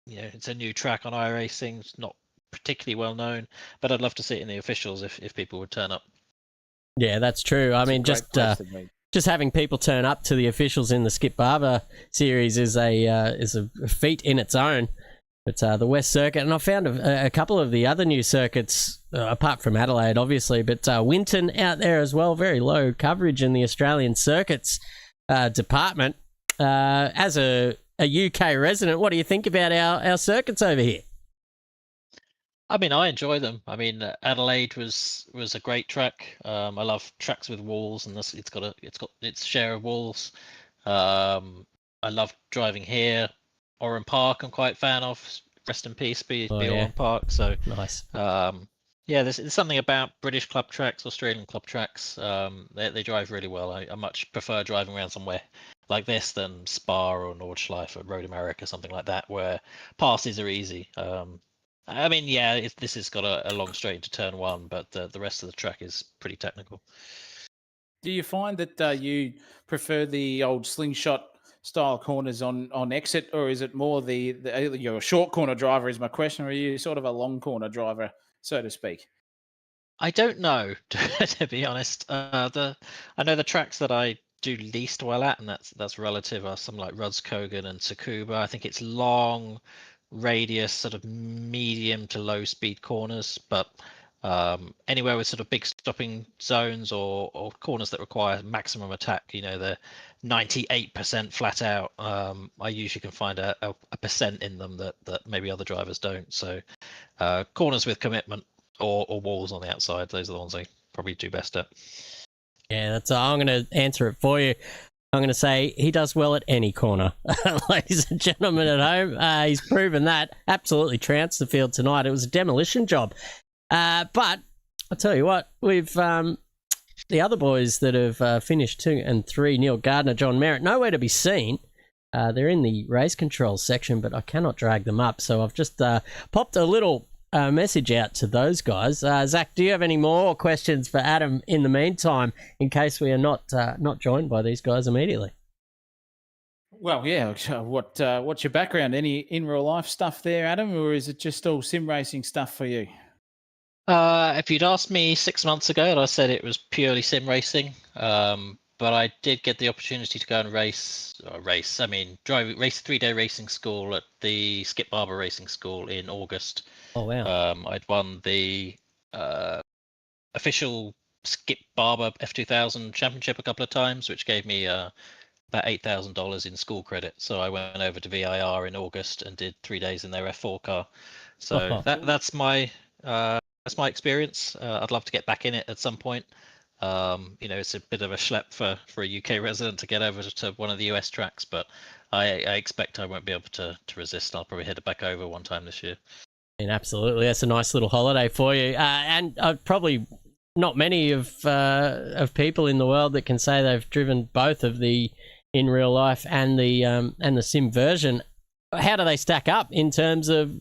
it's a new track on iRacing. It's not particularly well known, but I'd love to see it in the officials if people would turn up. Yeah, that's true. I mean, just having people turn up to the officials in the Skip Barber series is a feat in its own. But the West Circuit, and I found a couple of the other new circuits, apart from Adelaide, obviously, but Winton out there as well. Very low coverage in the Australian circuits department. As a UK resident, what do you think about our circuits over here? I mean, I enjoy them. I mean, Adelaide was a great track. I love tracks with walls, and it's got its share of walls. I love driving here. Oran Park, I'm quite a fan of. Rest in peace, be Oran Park. So nice. There's something about British club tracks, Australian club tracks. They drive really well. I much prefer driving around somewhere like this than Spa or Nordschleife or Road America, something like that, where passes are easy. I mean, this has got a long straight into turn 1, but the rest of the track is pretty technical. Do you find that you prefer the old slingshot style corners on exit, or is it more you're a short corner driver is my question, or are you sort of a long corner driver, so to speak? I don't know, to be honest. I know the tracks that I do least well at, and that's relative, are some like Rudskogen and Tsukuba. I think it's long radius, sort of medium to low speed corners, but anywhere with sort of big stopping zones or corners that require maximum attack, they're 98% flat out. I usually can find a percent in them that maybe other drivers don't. So corners with commitment or walls on the outside, those are the ones I probably do best at. Yeah, I'm going to answer it for you. I'm going to say he does well at any corner. Ladies and gentlemen at home, he's proven that. Absolutely trounced the field tonight. It was a demolition job. But I'll tell you what, we've the other boys that have finished 2 and 3, Neil Gardner, John Merritt, nowhere to be seen. They're in the race control section, but I cannot drag them up. So I've just popped a little message out to those guys. Zach, do you have any more questions for Adam in the meantime, in case we are not joined by these guys immediately? Well, yeah. What's your background? Any in real life stuff there, Adam, or is it just all sim racing stuff for you? If you'd asked me 6 months ago, I said it was purely sim racing. But I did get the opportunity to go and race a 3-day racing school at the Skip Barber Racing School in August. Oh, wow. I'd won the official Skip Barber F2000 championship a couple of times, which gave me about $8,000 in school credit. So I went over to VIR in August and did 3 days in their F4 car. So that's my experience. I'd love to get back in it at some point. It's a bit of a schlep for a UK resident to get over to one of the US tracks, but I expect I won't be able to resist. I'll probably head back over one time this year. And absolutely, that's a nice little holiday for you. And probably not many of people in the world that can say they've driven both of the in real life and the sim version. How do they stack up in terms of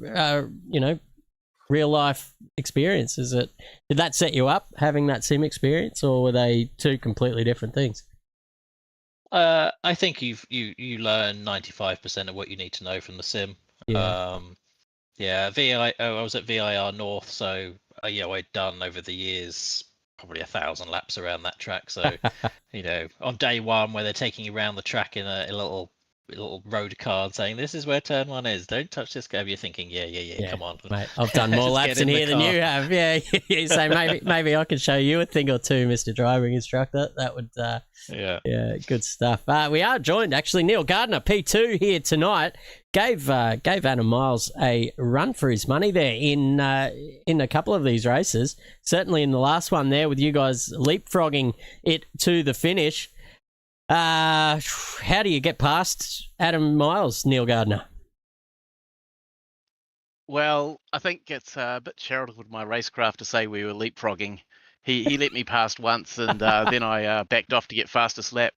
real life experience? Did that set you up having that sim experience, or were they two completely different things? I think you learn 95% of what you need to know from the sim. I was at VIR North, so I'd done over the years probably 1,000 laps around that track. So, on day one where they're taking you around the track in a little road card saying this is where turn 1 is, don't touch this curve, you're thinking yeah, come on, mate, I've done more laps in here than you have. So maybe I can show you a thing or two, Mr. Driving Instructor. That would good stuff. We are joined actually, Neil Gardner, P2 here tonight, gave Adam Miles a run for his money there in a couple of these races, certainly in the last one there with you guys leapfrogging it to the finish. How do you get past Adam Miles, Neil Gardner? Well, I think it's a bit charitable of my racecraft to say we were leapfrogging. He let me past once, and then I backed off to get fastest lap.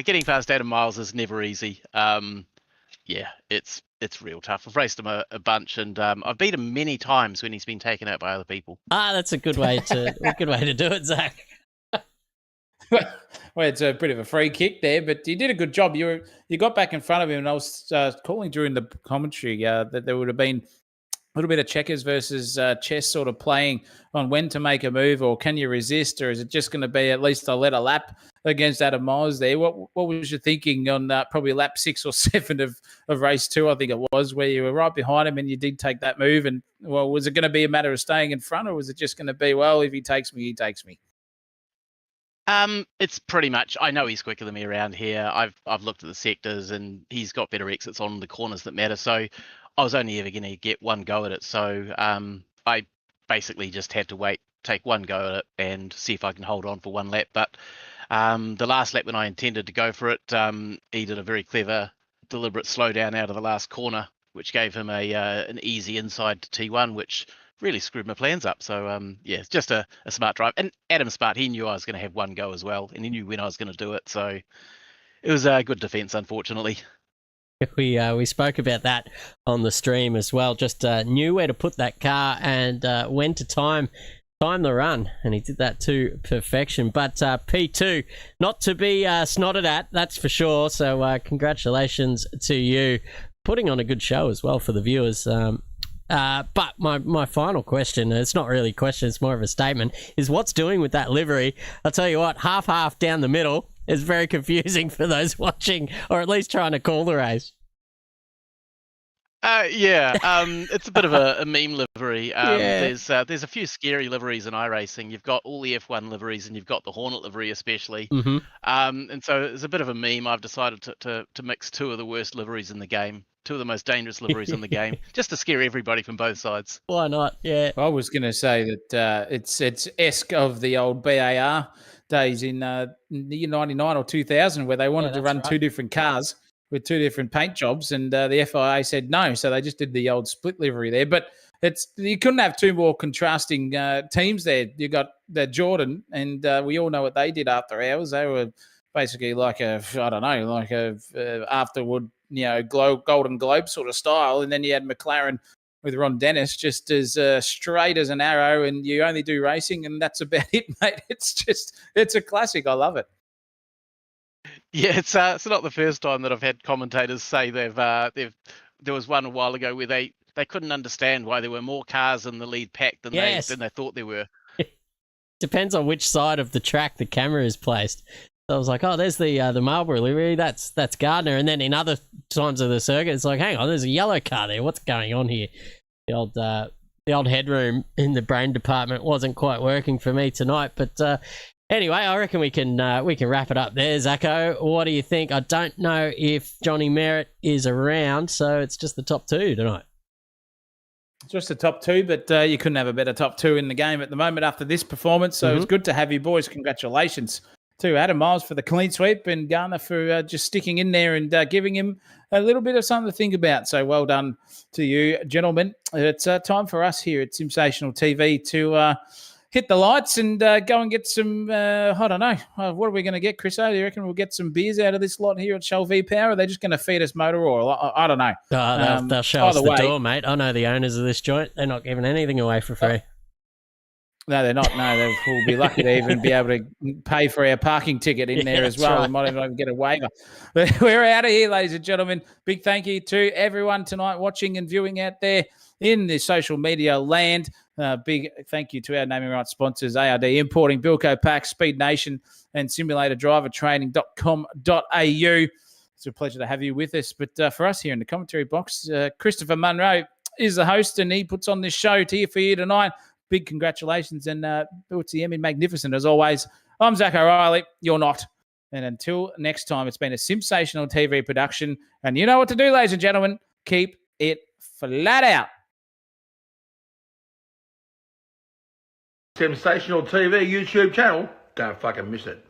Getting past Adam Miles is never easy. It's real tough. I've raced him a bunch, and I've beat him many times when he's been taken out by other people. That's a good way to do it, Zach. Well, it's a bit of a free kick there, but you did a good job. You got back in front of him, and I was calling during the commentary that there would have been a little bit of checkers versus chess sort of playing on when to make a move, or can you resist, or is it just going to be at least a lap against Adam Miles there? What was your thinking on probably lap 6 or 7 of race 2, I think it was, where you were right behind him and you did take that move? And, well, was it going to be a matter of staying in front, or was it just going to be, well, if he takes me, he takes me? It's pretty much, I know he's quicker than me around here. I've looked at the sectors, and he's got better exits on the corners that matter. So I was only ever going to get one go at it. So I basically just had to take one go at it and see if I can hold on for one lap. But the last lap when I intended to go for it, he did a very clever, deliberate slowdown out of the last corner, which gave him an easy inside to T1, which really screwed my plans up. So, it's just a smart drive. And Adam's smart. He knew I was going to have one go as well, and he knew when I was going to do it. So it was a good defence, unfortunately. We spoke about that on the stream as well. Just knew where to put that car and when to time the run, and he did that to perfection. But P2, not to be snotted at, that's for sure. So congratulations to you, putting on a good show as well for the viewers. But my final question, and it's not really a question, it's more of a statement, is what's doing with that livery? I'll tell you what, half down the middle is very confusing for those watching, or at least trying to call the race. It's a bit of a meme livery. There's a few scary liveries in iRacing. You've got all the F1 liveries, and you've got the Hornet livery especially. Mm-hmm. And so it's a bit of a meme. I've decided to mix two of the worst liveries in the game, two of the most dangerous liveries in the game, just to scare everybody from both sides. Why not? Yeah. I was going to say that it's esque of the old BAR days in the year 99 or 2000, where they wanted to run two different cars with two different paint jobs, and the FIA said no, so they just did the old split livery there. But you couldn't have two more contrasting teams there. You got Jordan, and we all know what they did after hours. They were basically like afterward, Golden Globe sort of style, and then you had McLaren with Ron Dennis, just as straight as an arrow, and you only do racing, and that's about it, mate. It's a classic. I love it. Yeah, it's not the first time that I've had commentators say there was one a while ago where they couldn't understand why there were more cars in the lead pack than they thought there were. Depends on which side of the track the camera is placed. So I was like, oh, there's the Marlboro livery, that's Gardner, and then in other times of the circuit, it's like, hang on, there's a yellow car there. What's going on here? The old headroom in the brain department wasn't quite working for me tonight, but. Anyway, I reckon we can wrap it up there. Zacko, what do you think? I don't know if Johnny Merritt is around, so it's just the top two tonight. Just the top two, but you couldn't have a better top two in the game at the moment after this performance. So It's good to have you boys. Congratulations to Adam Miles for the clean sweep, and Garner for just sticking in there and giving him a little bit of something to think about. So well done to you, gentlemen. It's time for us here at Sensational TV to hit the lights and go and get some, I don't know, what are we going to get, Chris? Do you reckon we'll get some beers out of this lot here at Shell V-Power? Are they just going to feed us motor oil? I don't know. They'll show us the door, mate. I know the owners of this joint. They're not giving anything away for free. No, they're not. No, we'll be lucky to even be able to pay for our parking ticket in there as well. Right. We might even get a waiver. But we're out of here, ladies and gentlemen. Big thank you to everyone tonight watching and viewing out there in the social media land. Big thank you to our naming rights sponsors, ARD Importing, Bilco Pack, Speed Nation, and SimulatorDriverTraining.com.au. It's a pleasure to have you with us. But for us here in the commentary box, Christopher Munro is the host, and he puts on this show here for you tonight. Big congratulations, and it's the Emmy Magnificent as always. I'm Zach O'Reilly. You're not. And until next time, it's been a sensational TV production. And you know what to do, ladies and gentlemen. Keep it flat out. Sensational TV YouTube channel. Don't fucking miss it.